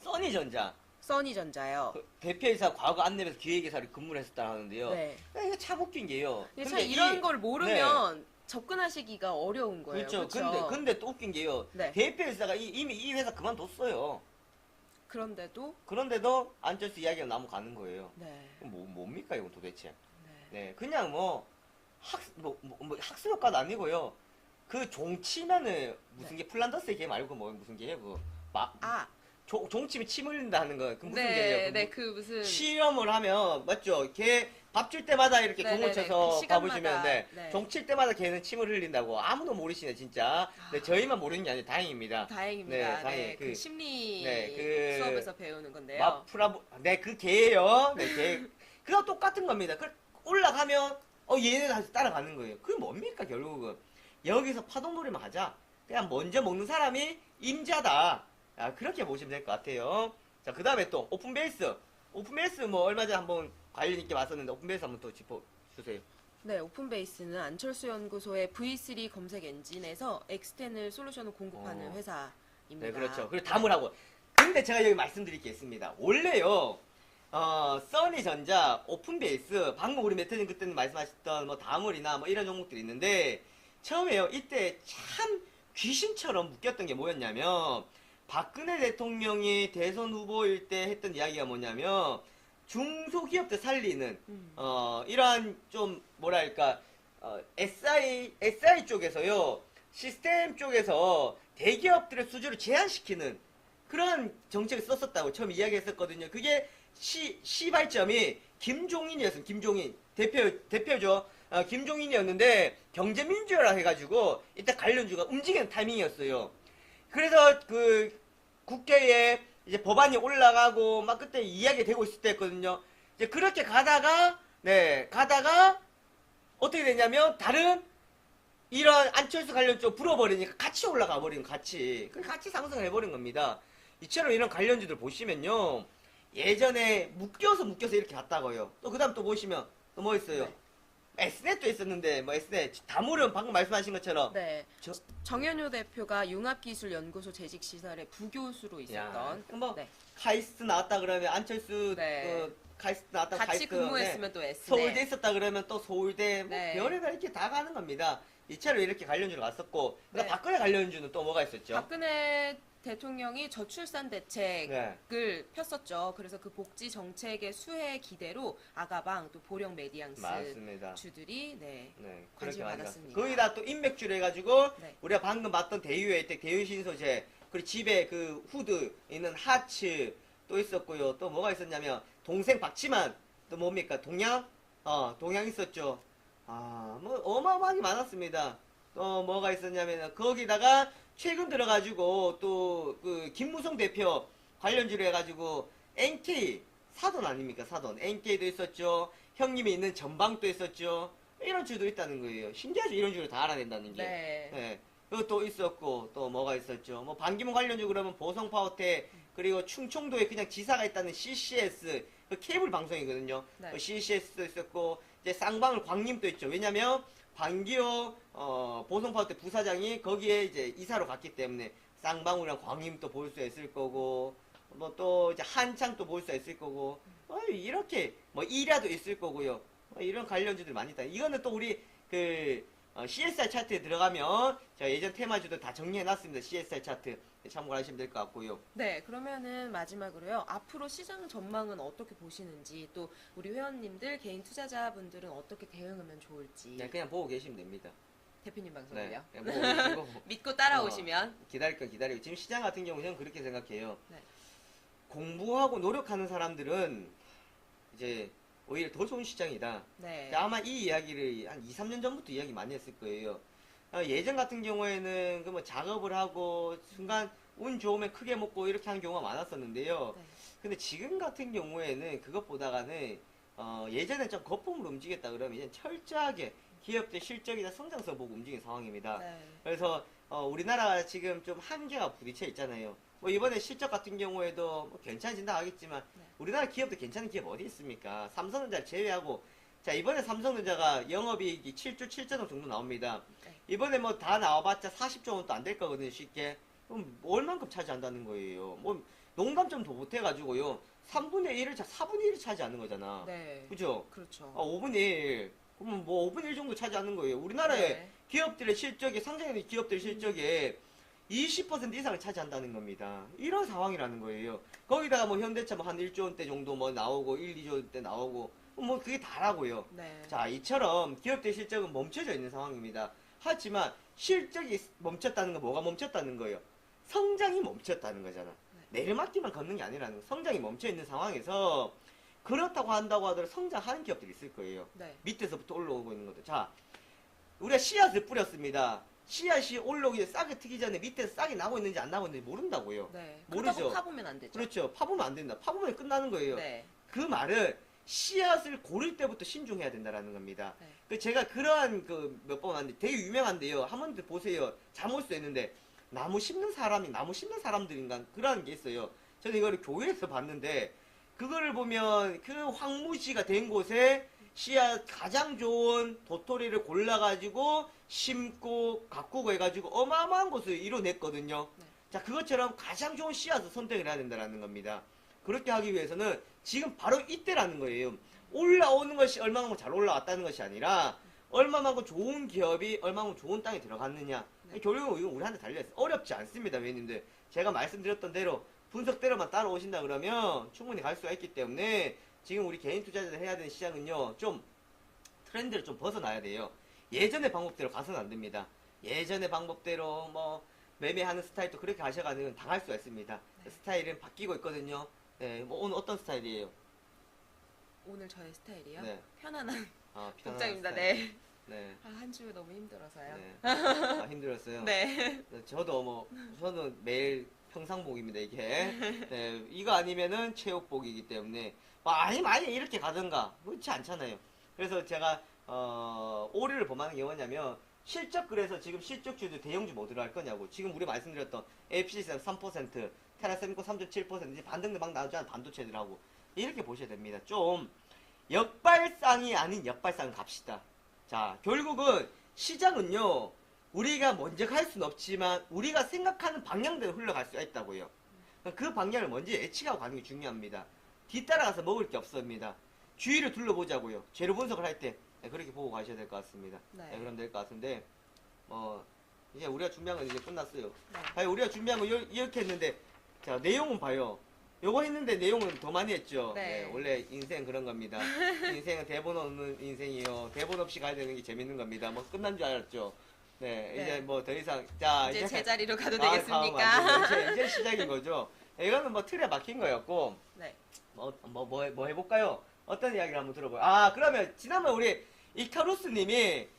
써니전자 써니전자요. 그 대표이사 과거 안내에서 기획이사를 근무를 했었다 하는데요. 네. 이거 참 웃긴 게요. 근데 참 이런 걸 모르면 접근하시기가 어려운 거예요. 그렇죠. 그렇죠? 근데 또 웃긴 게요. 네. 대표이사가 이미 이 회사 그만뒀어요. 그런데도 그런데도 안철수 이야기가 넘어가는 거예요. 네. 그럼 뭡니까 이건 도대체? 네. 네, 그냥 뭐 학습 효과도 아니고요. 그 종치면은 무슨 게 플란더스의 개 말고 뭐 무슨 개예요? 아, 종치면 침 흘린다 하는 거. 그 무슨 네, 개예요? 네, 그 무슨 시험을 하면 맞죠? 걔 밥 줄 때마다 이렇게 네네네, 공을 쳐서 그 시간마다, 밥을 주면 네. 네. 종칠 때마다 걔는 침을 흘린다고 아무도 모르시네 진짜. 네, 저희만 모르는 게 아니라 다행입니다. 다행입니다. 네, 네, 다행히 그 심리 네, 그 수업에서 배우는 건데요. 마프라보 네, 그 개예요. 네, 개. 그거 똑같은 겁니다. 그 올라가면 얘네 다시 따라가는 거예요. 그게 뭡니까 결국은 여기서 파동놀이만 하자. 그냥 먼저 먹는 사람이 임자다. 그렇게 보시면 될 것 같아요. 자, 그 다음에 또 오픈베이스. 오픈베이스 뭐 얼마 전에 한번 관련 있게 왔었는데 오픈베이스 한번 또 짚어주세요. 네, 오픈베이스는 안철수 연구소의 V3 검색 엔진에서 엑스테널 솔루션을 공급하는 회사입니다. 네, 그렇죠. 그리고 다음을 하고. 근데 제가 여기 말씀드릴 게 있습니다. 원래요, 써니전자, 오픈베이스, 방금 우리 메트님 그때는 말씀하셨던 뭐 다물이나 뭐 이런 종목들이 있는데, 처음에요, 이때 참 귀신처럼 묶였던 게 뭐였냐면, 박근혜 대통령이 대선 후보일 때 했던 이야기가 뭐냐면, 중소기업들 살리는, 이러한 좀, 뭐랄까, SI 쪽에서요, 시스템 쪽에서 대기업들의 수주를 제한시키는 그런 정책을 썼었다고 처음 이야기했었거든요. 그게 시발점이 김종인이었어요. 김종인. 대표죠. 김종인이었는데, 경제민주화라 해가지고, 이때 관련주가 움직이는 타이밍이었어요. 그래서 국회에 이제 법안이 올라가고 막 그때 이야기 되고 있을 때였거든요. 이제 그렇게 가다가 어떻게 되냐면 다른 이런 안철수 관련 쪽 불어버리니까 같이 올라가 버린 같이 상승을 해버린 겁니다. 이처럼 이런 관련주들 보시면요. 예전에 묶여서 이렇게 갔다고요. 또 그 다음 또 보시면 또 뭐 있어요? 네. S넷도 있었는데 뭐 S넷 다물은 방금 말씀하신 것처럼 네. 정현효 대표가 융합기술연구소 재직시설의 부교수로 있었던 뭐 네. 카이스트 나왔다 그러면 안철수 네. 카이스트 나왔다 같이 카이스트 근무했으면 또 S. 서울대 있었다 그러면 또 서울대 뭐 네. 별의별 이렇게 다 가는 겁니다. 이차로 이렇게 관련주로 갔었고 네. 박근혜 관련주는 또 뭐가 있었죠? 박근혜 대통령이 저출산 대책을 네. 폈었죠. 그래서 그 복지 정책의 수혜 기대로 아가방 또 보령 메디앙스 맞습니다. 주들이 네, 관심을 많이 받았습니다. 갔어요. 거기다 또 인맥주를 해가지고 네. 우리가 방금 봤던 대유의 혜택, 대유신소재, 그리고 집에 그 후드 있는 하츠 또 있었고요. 또 뭐가 있었냐면 동생 박치만 또 뭡니까 동양? 동양 있었죠. 뭐 어마어마하게 많았습니다. 또 뭐가 있었냐면 거기다가 최근 들어가지고 또 그 김무성 대표 관련주로 해가지고 NK 사돈 아닙니까 사돈 NK도 있었죠. 형님이 있는 전방도 있었죠. 이런 주도 있다는 거예요. 신기하죠. 이런 주를 다 알아낸다는 게. 네. 네. 그것도 있었고 또 뭐가 있었죠. 뭐 반기문 관련주 그러면 보성파워텍 그리고 충청도에 그냥 지사가 있다는 CCS 그 케이블 방송이거든요. 네. CCS도 있었고 이제 쌍방울 광림도 있죠. 왜냐면 반기호 보성파워텍 부사장이 거기에 이제 이사로 갔기 때문에 쌍방울이랑 광림도 볼 수 있을 거고 뭐 또 이제 한창도 볼 수 있을 거고 이렇게 뭐 이라도 있을 거고요. 이런 관련주들 많이 있다. 이거는 또 우리 그 CSR 차트에 들어가면 제가 예전 테마주도 다 정리해놨습니다. CSR 차트 참고하시면 될 것 같고요. 네, 그러면은 마지막으로요. 앞으로 시장 전망은 어떻게 보시는지 또 우리 회원님들 개인 투자자분들은 어떻게 대응하면 좋을지 네, 그냥 보고 계시면 됩니다. 대표님 네, 방송을요. 그냥 보고 계시고 믿고 따라오시면 기다릴 건 기다리고 지금 시장 같은 경우는 그렇게 생각해요. 네. 공부하고 노력하는 사람들은 이제 오히려 더 좋은 시장이다. 네. 아마 이 이야기를 한 2, 3년 전부터 이야기 많이 했을 거예요. 예전 같은 경우에는 그 뭐 작업을 하고 순간 운 좋으면 크게 먹고 이렇게 하는 경우가 많았었는데요. 네. 근데 지금 같은 경우에는 그것보다가는 예전에 좀 거품으로 움직였다 그러면 이제 철저하게 기업들 실적이나 성장성 보고 움직이는 상황입니다. 네. 그래서 우리나라가 지금 좀 한계가 부딪혀 있잖아요. 뭐 이번에 실적 같은 경우에도 뭐 괜찮아진다 하겠지만 네. 우리나라 기업도 괜찮은 기업 어디 있습니까? 삼성전자를 제외하고 자 이번에 삼성전자가 영업이익이 7조 7천억 정도 나옵니다. 네. 이번에 뭐 다 나와봤자 40조 원도 안 될 거거든요 쉽게. 그럼 얼만큼 차지한다는 거예요. 뭐 농담 좀 더 못해가지고요 3분의 1을 4분의 1을 차지하는 거잖아. 네. 그죠? 그렇죠. 5분의 1 그러면 뭐 5분의 1 정도 차지하는 거예요. 우리나라의 네. 기업들의 실적이 상장하는 기업들 실적의 20% 이상을 차지한다는 겁니다. 이런 상황이라는 거예요. 거기다가 뭐 현대차 뭐 한 1조 원대 정도 뭐 나오고 1, 2조 원대 나오고 뭐 그게 다라고요. 네. 자, 이처럼 기업들 실적은 멈춰져 있는 상황입니다. 하지만 실적이 멈췄다는 건 뭐가 멈췄다는 거예요? 성장이 멈췄다는 거잖아. 내리막길만 걷는 게 아니라는 거. 성장이 멈춰 있는 상황에서 그렇다고 한다고 하더라도 성장하는 기업들이 있을 거예요. 네. 밑에서부터 올라오고 있는 것들. 자, 우리가 씨앗을 뿌렸습니다. 씨앗이 올라오기 전에 싹이 트기 전에 밑에서 싹이 나고 있는지 안 나고 있는지 모른다고요. 네. 모르죠. 그렇다고 파보면 안 되죠. 그렇죠. 파보면 안 된다. 파보면 끝나는 거예요. 네. 그 말은 씨앗을 고를 때부터 신중해야 된다라는 겁니다. 네. 그 제가 그러한 그 몇 번 왔는데 되게 유명한데요. 한번 보세요. 잠올 수 있는데 나무 심는 사람이 나무 심는 사람들인가 그러한 게 있어요. 저는 이거를 교회에서 봤는데 그거를 보면 그 황무지가 된 곳에 씨앗 가장 좋은 도토리를 골라가지고 심고 가꾸고 해가지고 어마어마한 것을 이뤄냈거든요. 네. 자 그것처럼 가장 좋은 씨앗을 선택을 해야 된다는 겁니다. 그렇게 하기 위해서는 지금 바로 이때라는 거예요. 올라오는 것이 얼마만큼 잘 올라왔다는 것이 아니라 얼마만큼 좋은 기업이 얼마만큼 좋은 땅에 들어갔느냐. 네. 결국은 이건 우리한테 달려있어요. 어렵지 않습니다. 왜님들 제가 말씀드렸던 대로 분석대로만 따라오신다 그러면 충분히 갈 수가 있기 때문에 지금 우리 개인 투자자들 해야 되는 시장은요 좀 트렌드를 좀 벗어나야 돼요. 예전의 방법대로 가서는 안 됩니다. 예전의 방법대로 뭐 매매하는 스타일도 그렇게 가셔가지고 당할 수가 있습니다. 네. 스타일은 바뀌고 있거든요. 네, 뭐 오늘 어떤 스타일이에요? 오늘 저의 스타일이요? 네. 편안한 편안한 복장입니다. 스타일. 네. 네. 한 주 너무 힘들어서요. 네. 힘들었어요. 네. 저도 매일 평상복입니다, 이게. 네, 이거 아니면은 체육복이기 때문에, 많이 이렇게 가든가, 그렇지 않잖아요. 그래서 제가, 올해를 범하는 게 뭐냐면, 그래서 지금 실적주도 대형주 뭐 들어갈 거냐고. 지금 우리 말씀드렸던 FCC 3%, 테라세미코 3.7%, 이제 반등도 막 나오잖아, 반도체들하고. 이렇게 보셔야 됩니다. 좀, 역발상이 아닌 역발상 갑시다. 자, 결국은 시장은요, 우리가 먼저 갈 수는 없지만, 우리가 생각하는 방향대로 흘러갈 수가 있다고요. 그 방향을 먼저 예측하고 가는 게 중요합니다. 뒤따라가서 먹을 게 없습니다. 주위를 둘러보자고요. 재료 분석을 할 때 그렇게 보고 가셔야 될 것 같습니다. 네. 그럼 될 것 같은데 이제 우리가 준비한 건 이제 끝났어요. 네. 봐요, 우리가 준비한 거 이렇게 했는데 자 내용은 봐요. 요거 했는데 내용은 더 많이 했죠. 네. 원래 인생 그런 겁니다. 인생은 대본 없는 인생이요. 대본 없이 가야 되는 게 재밌는 겁니다. 뭐 끝난 줄 알았죠. 네, 네. 이제 뭐 더 이상 자 이제 제자리로 가도 다음 되겠습니까? 안 되죠. 이제 시작인 거죠. 이거는 뭐 틀에 막힌 거였고 네. 뭐 해볼까요? 어떤 이야기를 한번 들어봐요. 아, 그러면 지난번 우리 이카루스님이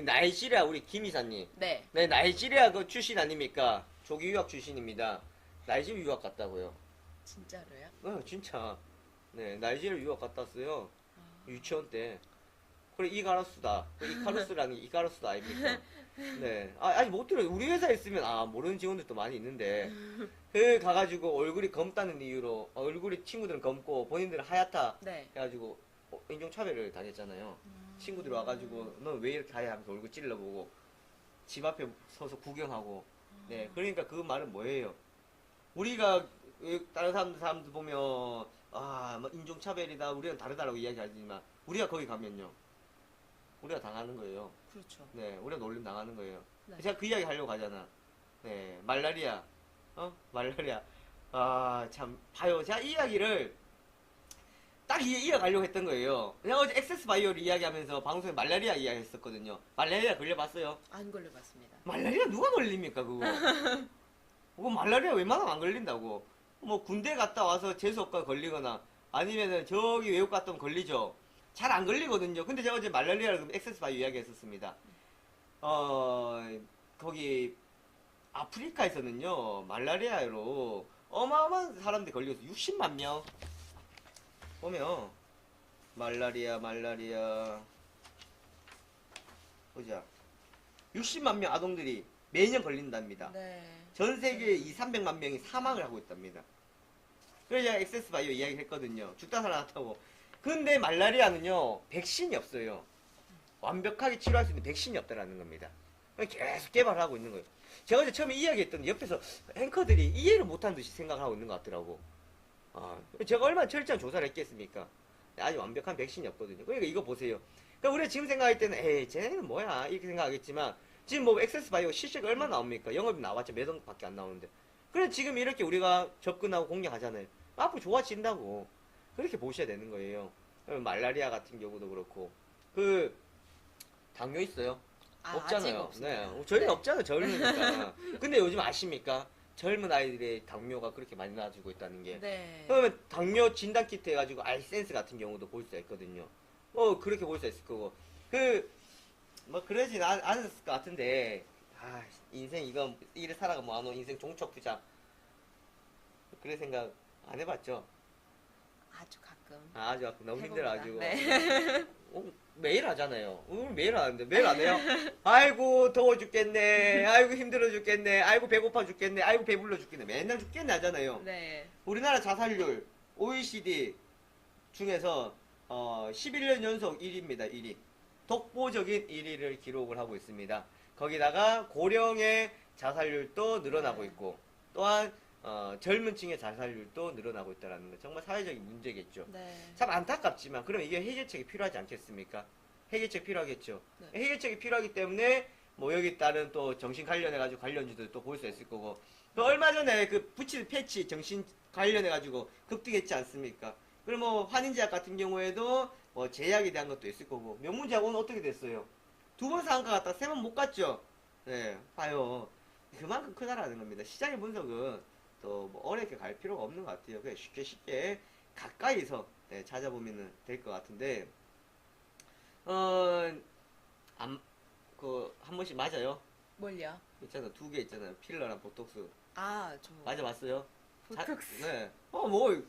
나이지리아 우리 김 이사님, 네. 네 나이지리아 그 출신 아닙니까? 조기 유학 출신입니다. 나이지리아 유학 갔다고요. 진짜로요? 진짜. 네, 나이지리아 유학 갔다 왔어요. 아. 유치원 때. 그래 이카루스다. 이카루스라는 게 이카루스다 아닙니까? 네. 아니 못 들어요. 우리 회사에 있으면 모르는 직원들도 많이 있는데 가가지고 얼굴이 검다는 이유로 얼굴이 친구들은 검고 본인들은 하얗다 네. 해가지고 인종차별을 당했잖아요. 친구들이 와가지고 너 왜 이렇게 하얘 하면서 얼굴 찔러보고 집 앞에 서서 구경하고. 네. 그러니까 그 말은 뭐예요? 우리가 다른 사람들 보면 뭐 인종차별이다 우리는 다르다라고 이야기하지만 우리가 거기 가면요 우리가 당하는 거예요. 그렇죠. 네, 우리가 놀림 당하는 거예요. 네. 제가 그 이야기 하려고 하잖아. 네, 말라리아. 말라리아. 참, 봐요. 제가 이 이야기를 딱 이어가려고 했던 거예요. 내가 어제 액세스 바이오를 이야기하면서 방송에 말라리아 이야기 했었거든요. 말라리아 걸려봤어요? 안 걸려봤습니다. 말라리아 누가 걸립니까, 그거? 그거 말라리아 웬만하면 안 걸린다고. 뭐 군대 갔다 와서 재수없가 걸리거나 아니면은 저기 외국 갔다 오면 걸리죠. 잘 안 걸리거든요. 근데 제가 어제 말라리아를 액세스 바이오 이야기 했었습니다. 거기 아프리카에서는요 말라리아로 어마어마한 사람들이 걸려서 60만 명 보면 말라리아 보자 60만 명 아동들이 매년 걸린답니다. 네. 전 세계에 200~300만 명이 사망을 하고 있답니다. 그래서 제가 액세스 바이오 이야기 했거든요. 죽다 살아났다고. 근데 말라리아는요 백신이 없어요. 완벽하게 치료할 수 있는 백신이 없다라는 겁니다. 계속 개발하고 있는 거예요. 제가 어제 처음에 이야기했던 옆에서 앵커들이 이해를 못하는 듯이 생각을 하고 있는 것 같더라고. 제가 얼마나 철저한 조사를 했겠습니까? 아직 완벽한 백신이 없거든요. 그러니까 이거 보세요. 그러니까 우리가 지금 생각할 때는 에이 쟤네는 뭐야 이렇게 생각하겠지만 지금 뭐 액세스 바이오 실시가 얼마 나옵니까? 영업이 나왔자 몇 원밖에 안 나오는데. 그래 지금 이렇게 우리가 접근하고 공략하잖아요. 앞으로 좋아진다고. 그렇게 보셔야 되는 거예요. 말라리아 같은 경우도 그렇고 그 당뇨 있어요? 없잖아요. 네, 저희는 없잖아요. 젊으니까. 근데 요즘 아십니까? 젊은 아이들의 당뇨가 그렇게 많이 나아지고 있다는 게. 네. 그러면 당뇨 진단 키트 해가지고 아이센스 같은 경우도 볼 수가 있거든요. 그렇게 볼 수 있을 거고. 그러진 않았을 것 같은데. 인생 이거 이래 살아가 뭐하노 인생 종척 투자. 그래 생각 안 해봤죠? 아주 가끔. 아주 너무 해봅니다. 힘들어가지고. 네. 매일 하잖아요. 오늘 매일 하는데 매일 안 해요? 아이고 더워 죽겠네. 아이고 힘들어 죽겠네. 아이고 배고파 죽겠네. 아이고 배불러 죽겠네. 맨날 죽겠네 하잖아요. 네. 우리나라 자살률 OECD 중에서 11년 연속 1위입니다. 1위. 독보적인 1위를 기록을 하고 있습니다. 거기다가 고령의 자살률도 늘어나고 있고 또한 젊은 층의 자살률도 늘어나고 있다는 거 정말 사회적인 문제겠죠. 네. 참 안타깝지만 그럼 이게 해결책이 필요하지 않겠습니까? 해결책 필요하겠죠. 네. 해결책이 필요하기 때문에 뭐 여기 따른 또 정신 관련해가지고 관련주들 또 볼 수 있을 거고 또 얼마 전에 그 붙인 패치 정신 관련해가지고 급등했지 않습니까? 그리고 뭐 환인제약 같은 경우에도 뭐 제약에 대한 것도 있을 거고 명문제약 오늘 어떻게 됐어요? 2번 상한가 갔다 3번 못 갔죠? 네, 봐요. 그만큼 크다라는 겁니다. 시장의 분석은 또뭐 어렵게 갈 필요가 없는 것 같아요. 그냥 쉽게 가까이서 찾아보면 될 것 같은데 한 번씩 맞아요. 뭘요? 있잖아 2개 있잖아요. 필러랑 보톡스 저 맞아봤어요? 보톡스. 네.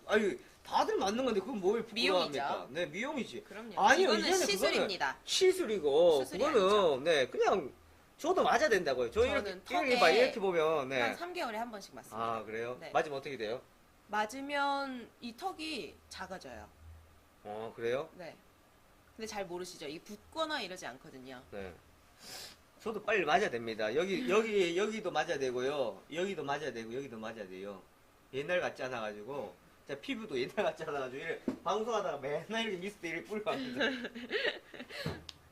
아니 다들 맞는 건데 그건 뭘 부끄러워합니까? 미용이죠. 네, 미용이지. 그럼요. 아니요, 이거는 이제는 시술입니다. 시술이고 수술이 그거는 네 그냥 저도 맞아야 된다고요. 저는 턱에 이렇게 보면 네. 한 3개월에 한 번씩 맞습니다. 그래요? 네. 맞으면 어떻게 돼요? 맞으면 이 턱이 작아져요. 그래요? 네. 근데 잘 모르시죠? 이 붓거나 이러지 않거든요. 네. 저도 빨리 맞아야 됩니다. 여기도 맞아야 되고요. 여기도 맞아야 되고 여기도 맞아야 돼요. 옛날 같지 않아 가지고 자, 피부도 옛날 같지 않아가지고 이래 방송하다가 맨날 이렇게 미스트 이렇게 뿌리고 합니다.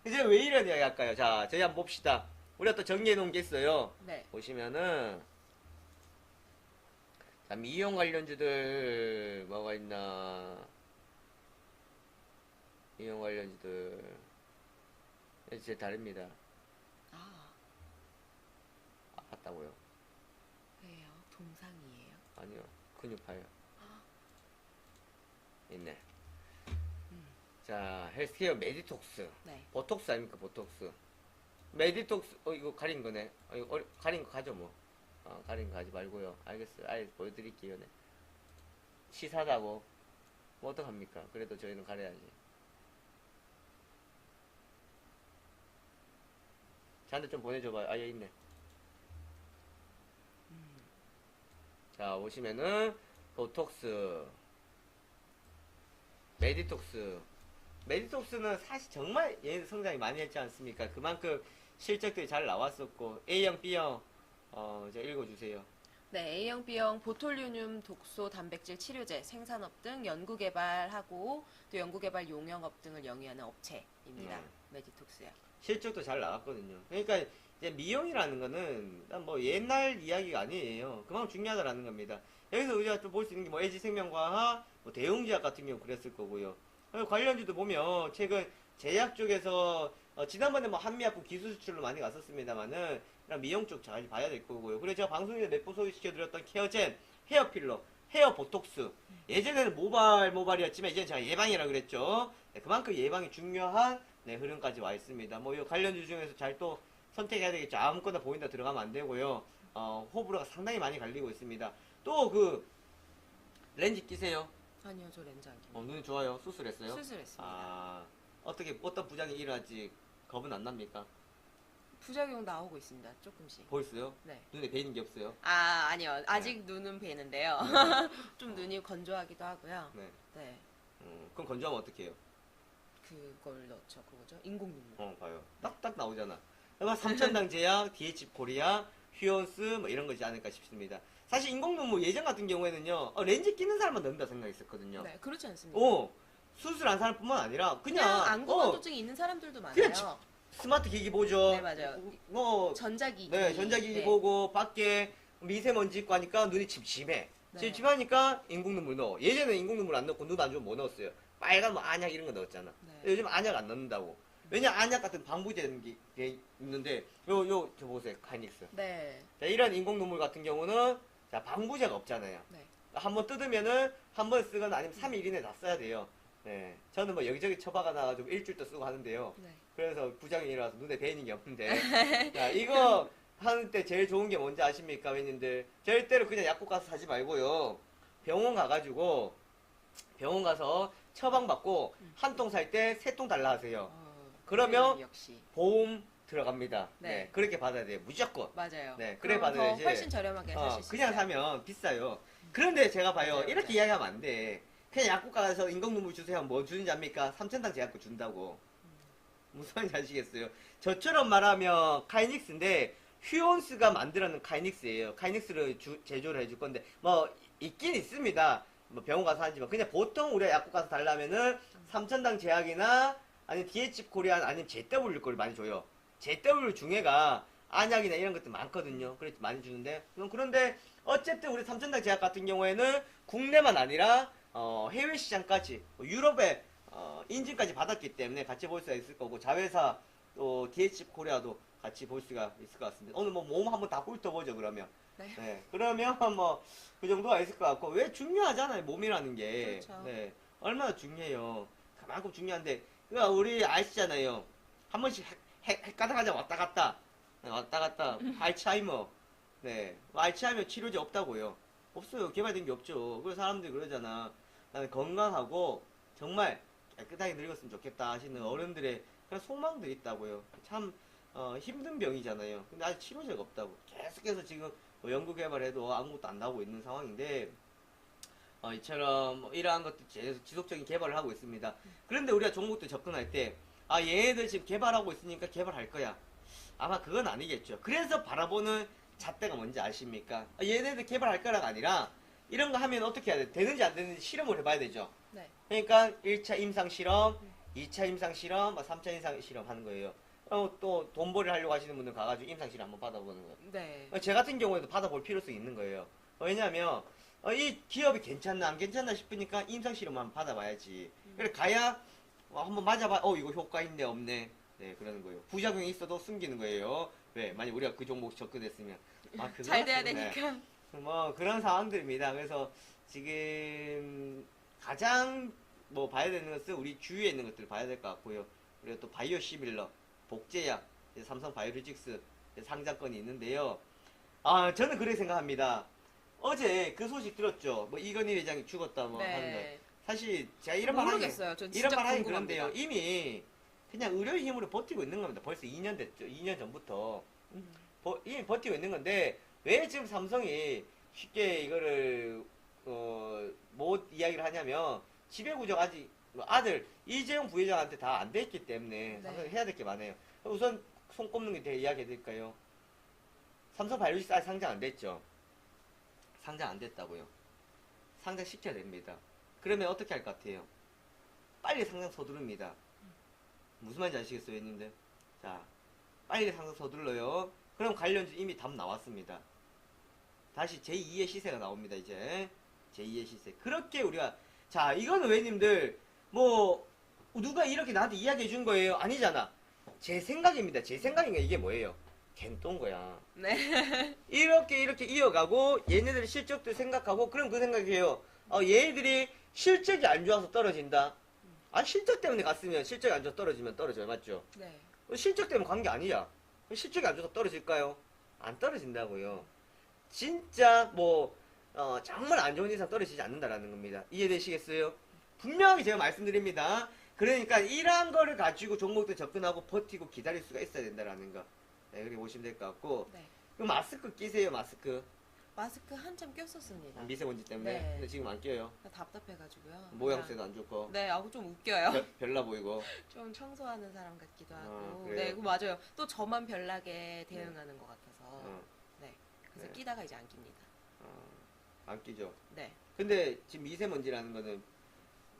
이제 왜 이런 이야기 할까요? 자, 저희 한번 봅시다. 우리가 또 정리해 놓은 게 있어요. 네. 보시면은 자, 미용 관련주들 뭐가 있나? 미용 관련주들 이제 다릅니다. 아, 아팠다고요? 왜요? 동상이에요? 아니요, 근육파요. 있네. 자, 헬스케어 메디톡스. 네. 보톡스 아닙니까, 보톡스. 메디톡스, 이거 가린 거네. 이거 가린 거 가죠, 뭐. 가린 거 가지 말고요. 알겠어요. 아예 보여드릴게요, 네. 시사다고. 뭐 어떡합니까? 그래도 저희는 가려야지. 저한테 좀 보내줘봐요. 아, 여기 있네. 자, 오시면은, 보톡스. 메디톡스. 메디톡스는 사실 정말 얘 성장이 많이 했지 않습니까? 그만큼 실적들이 잘 나왔었고, A형, B형, 이제 읽어주세요. 네, A형, B형 보톨리눔 독소 단백질 치료제 생산업 등 연구개발하고 또 연구개발 용역업 등을 영위하는 업체입니다. 메디톡스요. 실적도 잘 나왔거든요. 그러니까 이제 미용이라는 거는 뭐 옛날 이야기가 아니에요. 그만큼 중요하다라는 겁니다. 여기서 우리가 좀 볼 수 있는 게 뭐 LG생명과학, 뭐 대웅제약 같은 경우 그랬을 거고요. 관련주도 보면 최근 제약 쪽에서 지난번에 뭐 한미약품 기술 수출로 많이 갔었습니다만은 이런 미용 쪽 잘 봐야 될 거고요. 그리고 제가 방송에서 몇 번 소개시켜드렸던 케어젠, 헤어필러, 헤어 보톡스. 예전에는 모발이었지만 이제는 제가 예방이라 그랬죠. 네, 그만큼 예방이 중요한 네, 흐름까지 와 있습니다. 뭐 이 관련주 중에서 잘 또 선택해야 되겠죠. 아무거나 보인다 들어가면 안 되고요. 호불호가 상당히 많이 갈리고 있습니다. 또 그 렌즈 끼세요? 아니요, 저 렌즈 안 낍니다. 눈이 좋아요? 수술했어요? 수술했습니다. 아, 어떤 부작용이 일어날지 겁은 안 납니까? 부작용 나오고 있습니다. 조금씩. 보였어요? 네. 눈에 베이는 게 없어요? 아, 아니요. 아직 눈은 베는데요. 좀 눈이 건조하기도 하고요. 네. 네. 그럼 건조하면 어떻게 해요? 그걸 넣죠. 그거죠. 인공눈물. 봐요. 딱딱 나오잖아. 그러니까 삼천당 제약, DH 코리아, 휴온스 뭐 이런 거지 않을까 싶습니다. 사실 인공눈물 예전 같은 경우에는요, 렌즈 끼는 사람만 넣는다 생각했었거든요. 네, 그렇지 않습니다. 수술한 사람뿐만 아니라 그냥 안구건조증이 있는 사람들도 많아요. 그냥 스마트 기기 보죠. 네, 맞아요. 뭐 전자기기. 네, 전자기기 네. 보고 밖에 미세먼지 있고 하니까 눈이 침침해. 네. 침침하니까 인공눈물 넣어. 예전에 인공눈물 안 넣고 눈 안 좋으면 뭐 넣었어요? 빨간 뭐 안약 이런 거 넣었잖아. 네. 요즘 안약 안 넣는다고. 왜냐 안약 같은 방부제 게 있는데 저 보세요. 카이닉스. 네. 자, 이런 인공눈물 같은 경우는 자, 방부제가 없잖아요. 네. 한번 뜯으면은 한 번 쓰거나 아니면 3일 이내에 다 써야 돼요. 네. 저는 뭐 여기저기 처박아 놔가지고 일주일도 쓰고 하는데요. 네. 그래서 부작용이 일어나서 눈에 베이는 게 없는데. 자, 이거 하는 때 제일 좋은 게 뭔지 아십니까, 웬님들? 절대로 그냥 약국 가서 사지 말고요. 병원 가가지고, 병원 가서 처방받고, 한 통 살 때 세 통 달라 하세요. 그러면 역시 보험 들어갑니다. 네. 네. 그렇게 받아야 돼요. 무조건. 맞아요. 네, 그래 그럼 받아야지. 더 훨씬 저렴하게 사실 수 그냥 있어요. 사면 비싸요. 그런데 제가 봐요. 맞아요, 이렇게 맞아요. 이야기하면 안 돼. 그냥 약국 가서 인공눈물 주세요 하면 뭐 주는지 압니까? 삼천당 제약도 준다고. 무슨 말인지 아시겠어요? 저처럼 말하면 카이닉스인데 휴온스가 만들어낸 카이닉스예요. 카이닉스를 제조를 해줄 건데 뭐 있긴 있습니다. 뭐 병원 가서 하지만 그냥 보통 우리가 약국 가서 달라면은 삼천당 제약이나 아니면 DH 코리안 아니면 JW 걸 많이 줘요. JW 중에가 안약이나 이런 것들 많거든요. 그래서 많이 주는데 그런데 어쨌든 우리 삼천당 제약 같은 경우에는 국내만 아니라 해외 시장까지 유럽에 인증까지 받았기 때문에 같이 볼 수가 있을 거고 자회사 또 DH 코리아도 같이 볼 수가 있을 것 같습니다. 오늘 뭐 몸 한번 다 훑어보죠 그러면. 네. 네. 그러면 뭐 그 정도가 있을 것 같고 왜 중요하잖아요 몸이라는 게. 그렇죠. 네. 얼마나 중요해요. 그만큼 중요한데 그러니까 우리 아시잖아요. 한 번씩 헷가닥하자 왔다 갔다. 네, 왔다 갔다. 알츠하이머. 네. 알츠하이머 치료제 없다고요. 없어요. 개발된 게 없죠. 그래서 사람들이 그러잖아. 나는 건강하고 정말 깨끗하게 늙었으면 좋겠다 하시는 어른들의 그런 소망들이 있다고요. 참 힘든 병이잖아요. 근데 아직 치료제가 없다고. 계속해서 지금 뭐 연구 개발해도 아무것도 안 나오고 있는 상황인데 이처럼 뭐 이러한 것들 계속 지속적인 개발을 하고 있습니다. 그런데 우리가 종목들 접근할 때 얘네들 지금 개발하고 있으니까 개발할 거야. 아마 그건 아니겠죠. 그래서 바라보는 잣대가 뭔지 아십니까? 얘네들 개발할 거라가 아니라 이런 거 하면 어떻게 해야 돼? 되는지 안 되는지 실험을 해봐야 되죠. 네. 그러니까 1차 임상 실험, 2차 임상 실험, 3차 임상 실험 하는 거예요. 또 돈벌이를 하려고 하시는 분들 가가지고 임상 실험 한번 받아보는 거예요. 네. 제 같은 경우에도 받아볼 필요성이 있는 거예요. 왜냐하면 이 기업이 괜찮나 안 괜찮나 싶으니까 임상 실험 한번 받아봐야지. 그래 가야 한번 맞아봐. 이거 효과 있네 없네. 네 그러는 거예요. 부작용이 있어도 숨기는 거예요. 왜? 만약 우리가 그 종목 접근했으면 그거 잘 돼야 네. 되니까. 뭐 그런 상황들입니다. 그래서 지금 가장 뭐 봐야 되는 것은 우리 주위에 있는 것들을 봐야 될 것 같고요. 그리고 또 바이오 시밀러, 복제약, 삼성 바이오로직스 상장건이 있는데요. 저는 그렇게 생각합니다. 어제 그 소식 들었죠? 뭐 이건희 회장이 죽었다 뭐 하는 거. 네. 사실 제가 이런 말 하긴 모르겠어요. 전 이런 진짜 말 하긴 궁금합니다. 그런데요. 이미 그냥 의료의 힘으로 버티고 있는 겁니다. 벌써 2년 됐죠. 2년 전부터 이미 버티고 있는 건데 왜 지금 삼성이 쉽게 이거를 못 이야기를 하냐면 지배구조가 아직 아들 이재용 부회장한테 다 안 돼 있기 때문에 네. 삼성이 해야 될 게 많아요. 우선 손 꼽는 게 대해 이야기 해드릴까요? 삼성 바이오로직스 아직 상장 안 됐죠. 상장 안 됐다고요. 상장 시켜야 됩니다. 그러면 어떻게 할 것 같아요? 빨리 상장 서두릅니다. 무슨 말인지 아시겠어요, 형님들? 자, 빨리 상장 서둘러요. 그럼 관련주 이미 답 나왔습니다. 다시 제2의 시세가 나옵니다, 이제. 제2의 시세. 그렇게 우리가, 자, 이거는 왜님들, 뭐, 누가 이렇게 나한테 이야기해 준 거예요? 아니잖아. 제 생각입니다. 제 생각인 게 이게 뭐예요? 갠똥 거야. 네. 이렇게 이어가고, 얘네들 실적도 생각하고, 그럼 그 생각이에요. 얘네들이 실적이 안 좋아서 떨어진다. 실적 때문에 갔으면 실적이 안 좋아서 떨어지면 떨어져요. 맞죠? 네. 실적 때문에 간 게 아니야. 실적이 안 좋아서 떨어질까요? 안 떨어진다고요. 진짜 뭐 정말 안 좋은 이상 떨어지지 않는다라는 겁니다. 이해되시겠어요? 분명히 제가 말씀드립니다. 그러니까 이러한 거를 가지고 종목들 접근하고 버티고 기다릴 수가 있어야 된다라는 거. 네, 그렇게 보시면 될 것 같고. 네. 그럼 마스크 끼세요, 마스크. 마스크 한참 꼈었습니다. 미세먼지 때문에. 네. 근데 지금 안 껴요. 답답해가지고요. 모양새도 안 좋고. 네, 좀 웃겨요. 별나 보이고. 좀 청소하는 사람 같기도 하고. 그래요? 네, 그 맞아요. 또 저만 별나게 대응하는 것 같아서. 네. 그래서 네. 끼다가 이제 안 낍니다. 안 끼죠. 네, 근데 지금 미세먼지라는 거는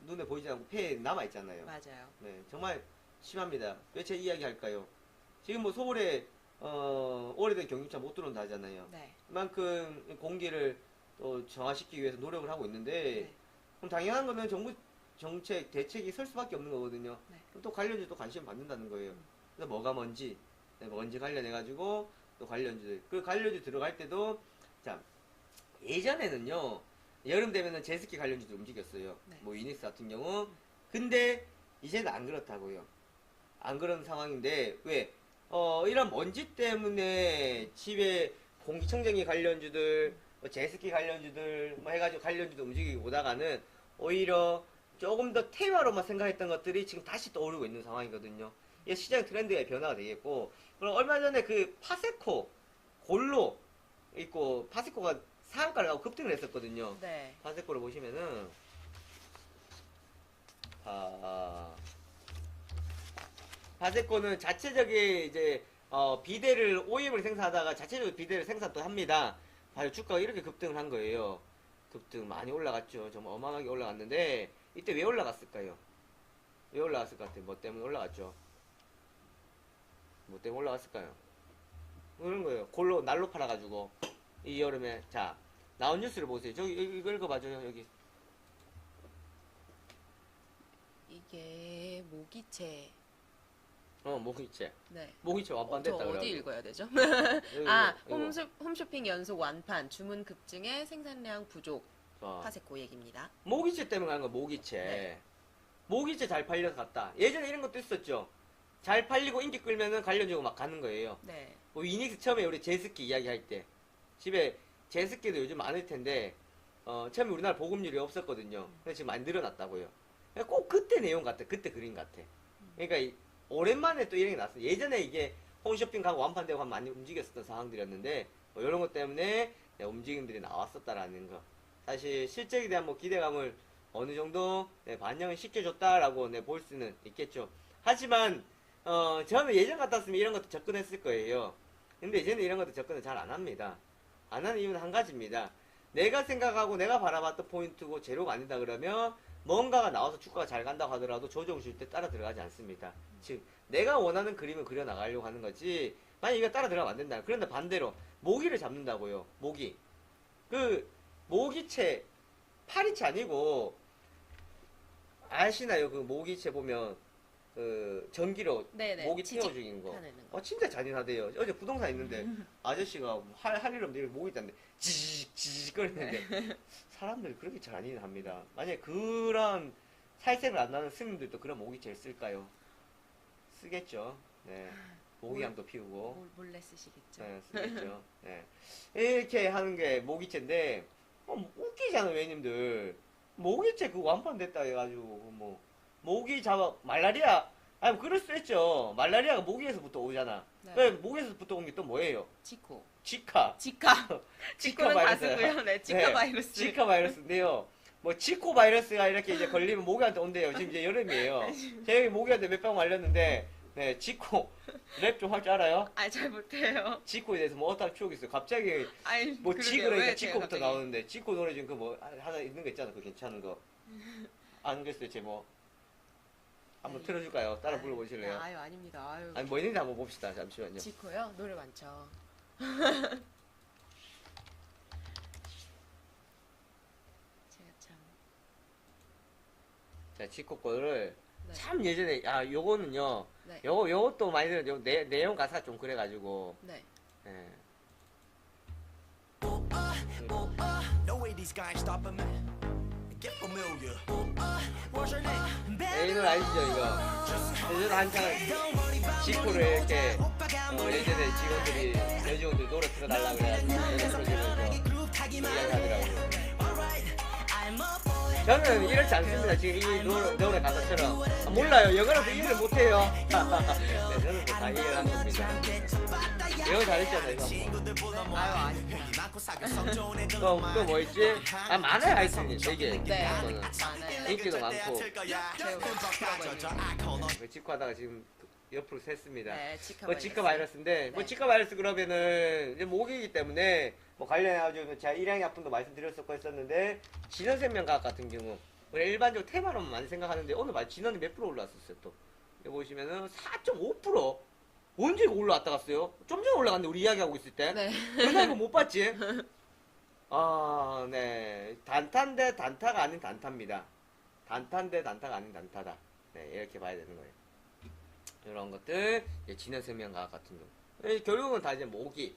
눈에 보이지 않고 폐에 남아있잖아요. 맞아요. 네, 정말 심합니다. 왜 제 이야기 할까요? 지금 뭐 서울에 오래된 경유차 못 들어온다 하잖아요. 네. 그만큼 공기를 또 정화시키기 위해서 노력을 하고 있는데 네. 그럼 당연한 거는 정부 정책 대책이 설 수밖에 없는 거거든요. 네. 그럼 또 관련주 또 관심 받는다는 거예요. 그래서 뭐가 뭔지 네, 뭔지 관련해 가지고 또 관련주들 그 관련주 들어갈 때도 자 예전에는요 여름 되면은 제스키 관련주도 움직였어요. 네. 뭐 위닉스 같은 경우. 근데 이제는 안 그렇다고요. 안 그런 상황인데 왜? 이런 먼지 때문에 집에 공기청정기 관련주들, 뭐 제스키 관련주들, 뭐 해가지고 관련주도 움직이고 오다가는 오히려 조금 더 테마로만 생각했던 것들이 지금 다시 떠오르고 있는 상황이거든요. 이게 시장 트렌드의 변화가 되겠고, 그럼 얼마 전에 그 파세코, 골로 있고, 파세코가 상한가를 하고 급등을 했었거든요. 네. 파세코를 보시면은, 파세코는 자체적인 이제 비데를 OEM을 생산하다가 자체적으로 비데를 생산도 합니다. 바로 주가가 이렇게 급등을 한 거예요. 급등 많이 올라갔죠. 정말 어마어마하게 올라갔는데 이때 왜 올라갔을까요? 왜 올라갔을 것 같아요? 뭐 때문에 올라갔죠? 뭐 때문에 올라갔을까요? 그런 거예요. 골로 날로 팔아가지고 이 여름에 자 나온 뉴스를 보세요. 저기 이거 읽어봐줘요. 여기 이게 모기채. 모기채. 네. 모기채 완판됐다 저 어디 그래가지고. 읽어야 되죠? 여기, 아, 이거. 홈쇼핑 연속 완판, 주문 급증에 생산량 부족, 어. 파세코 얘기입니다. 모기채 때문에 가는 거야, 모기채. 네. 모기채 잘 팔려서 갔다. 예전에 이런 것도 있었죠. 잘 팔리고 인기 끌면은 관련주고 막 가는 거예요. 네. 뭐 위닉스 처음에 우리 제스키 이야기 할 때. 집에 제스키도 요즘 많을 텐데, 처음에 우리나라 보급률이 없었거든요. 근데 지금 많이 늘어났다고요. 꼭 그때 내용 같아. 그때 그림 같아. 그러니까 오랜만에 또 이런 게 났어요. 예전에 이게 홈쇼핑 가고 완판되고 하면 많이 움직였었던 상황들이었는데, 뭐 이런 것 때문에 움직임들이 나왔었다라는 거. 사실 실적에 대한 뭐 기대감을 어느 정도 반영을 시켜줬다라고 볼 수는 있겠죠. 하지만 저는 예전 같았으면 이런 것도 접근했을 거예요. 근데 이제는 이런 것도 접근을 잘 안 합니다. 안 하는 이유는 한 가지입니다. 내가 생각하고 내가 바라봤던 포인트고 재료가 아니다 그러면 뭔가가 나와서 주가가 잘 간다고 하더라도 조정 줄 때 따라 들어가지 않습니다. 즉 내가 원하는 그림을 그려 나가려고 하는 거지 만약 이거 따라 들어가면 안 된다. 그런데 반대로 모기를 잡는다고요. 모기. 그 모기채 파리채 아니고 아시나요? 그 모기채 보면 그 전기로 네네. 모기 지직 태워주는 거. 하는 거. 진짜 잔인하대요. 어제 부동산 있는데 아저씨가 할 일 없는데 모기 있다는데 지직 지직 거리는데 사람들이 그렇게 잔인합니다. 만약에 그런 살색을 안 나는 스님들도 그런 모기채를 쓸까요? 쓰겠죠. 네. 모기향도 피우고. 몰래 쓰시겠죠. 네, 쓰겠죠. 네. 이렇게 하는 게 모기채인데, 웃기잖아요, 왜님들. 모기채 그 완판됐다 해가지고, 뭐, 모기 잡아, 말라리아, 아니, 그럴 수 있죠. 말라리아가 모기에서부터 오잖아. 네. 그 모기에서부터 온 게 또 뭐예요? 지코. 지카. 지카. 지코는 다 바이러스. 쓰고요. 네, 지카 네, 바이러스. 지카 바이러스인데요. 뭐, 지코 바이러스가 이렇게 이제 걸리면 모기한테 온대요. 지금 이제 여름이에요. 제가 모기한테 몇 방 말렸는데, 네, 지코. 랩 좀 할 줄 알아요? 잘 못해요. 지코에 대해서 뭐 어떤 추억이 있어요. 갑자기 아니, 뭐 그러게요. 지그러니까 왜 지코부터 갑자기- 나오는데 지코 노래 중에 그 뭐 하나 있는 거 있잖아. 그 괜찮은 거. 안 그랬어요, 제목. 한번 네. 틀어줄까요? 따라 불러보실래요? 아유, 아닙니다. 아유. 아니 뭐 있는지 한번 봅시다. 잠시만요. 지코요? 노래 많죠. 제가 참. 자, 지코 거를 네. 참 예전에 요거는요. 네. 요것도 많이 들은 요 내용 가사가 좀 그래가지고. 네. 예. No way these guys stopping me. Get familiar. What's your name? 이 노래 아시죠 이거? 예전에 한창 지코를 이렇게 예전에 직원들이 여직원들 노래 틀어달라 그래가지고 노래 틀어주면서 이야기하더라고요. 저는 이렇지 않습니다. 지금 이 노래 가사처럼 몰라요. 영어라서 이해를 못해요. 네, 저는 뭐다 이해를 한 겁니다. 영어 잘했잖아요. 이거 아유, 아닙니다. 또 뭐 있지? 많아요 하여튼 되게 네. 이거는 많아요. 인기도 많고 제가 직구하다가 지금 옆으로 샜습니다. 네, 지카 뭐 바이러스. 지카 바이러스인데 뭐 네. 지카 바이러스 그러면은 이제 모기이기 때문에 뭐 관련해가지고 제가 일양이 아픔도 말씀드렸었고 했었는데 진원생명과학 같은 경우 우리 일반적으로 테마로만 많이 생각하는데 오늘 진원이 몇 프로 올라왔었어요 또 여기 보시면은 4.5% 언제 이거 올라왔다 갔어요? 좀 전에 올라갔는데 우리 이야기하고 있을 때 네. 그날 이거 못 봤지? 아, 네. 단타인데 단타가 아닌 단타입니다. 단타인데 단타가 아닌 단타다. 네, 이렇게 봐야 되는 거예요. 이런 것들, 이제 진원생명과학 같은 경우. 결국은 다 이제 모기.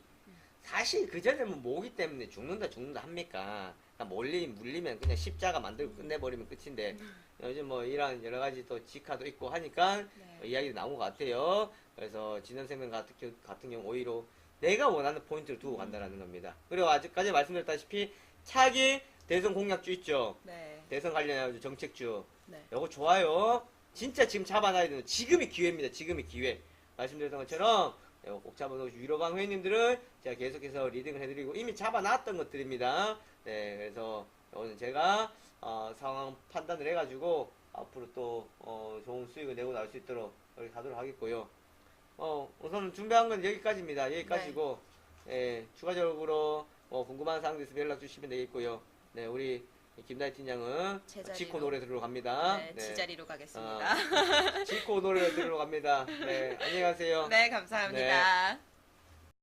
사실 그전에는 모기 때문에 죽는다 합니까? 그냥 물리면 그냥 십자가 만들고 끝내버리면 끝인데, 요즘 뭐 이런 여러 가지 또 직화도 있고 하니까 네. 이야기도 나온 것 같아요. 그래서 진원생명 같은 경우 오히려 내가 원하는 포인트를 두고 간다는 겁니다. 그리고 아직까지 말씀드렸다시피 차기 대선 공약주 있죠. 네. 대선 관련해가지고 정책주. 네. 요거 좋아요. 진짜 지금 잡아놔야 되는 지금이 기회입니다. 지금이 기회. 말씀드렸던 것처럼 요거 꼭 잡아놓으시고 위로방 회원님들은 제가 계속해서 리딩을 해드리고 이미 잡아놨던 것들입니다. 네, 그래서 오늘 제가 상황 판단을 해가지고 앞으로 또 좋은 수익을 내고 나올 수 있도록 이렇게 가도록 하겠고요. 우선 준비한 건 여기까지입니다. 여기까지고 예, 추가적으로 궁금한 사항도 있으면 연락 주시면 되겠고요. 네, 우리 김다희 팀장은 제자리로. 지코 노래 들으러 갑니다. 네, 지자리로 가겠습니다. 지코 노래 들으러 갑니다. 네, 안녕히 가세요. 네, 감사합니다.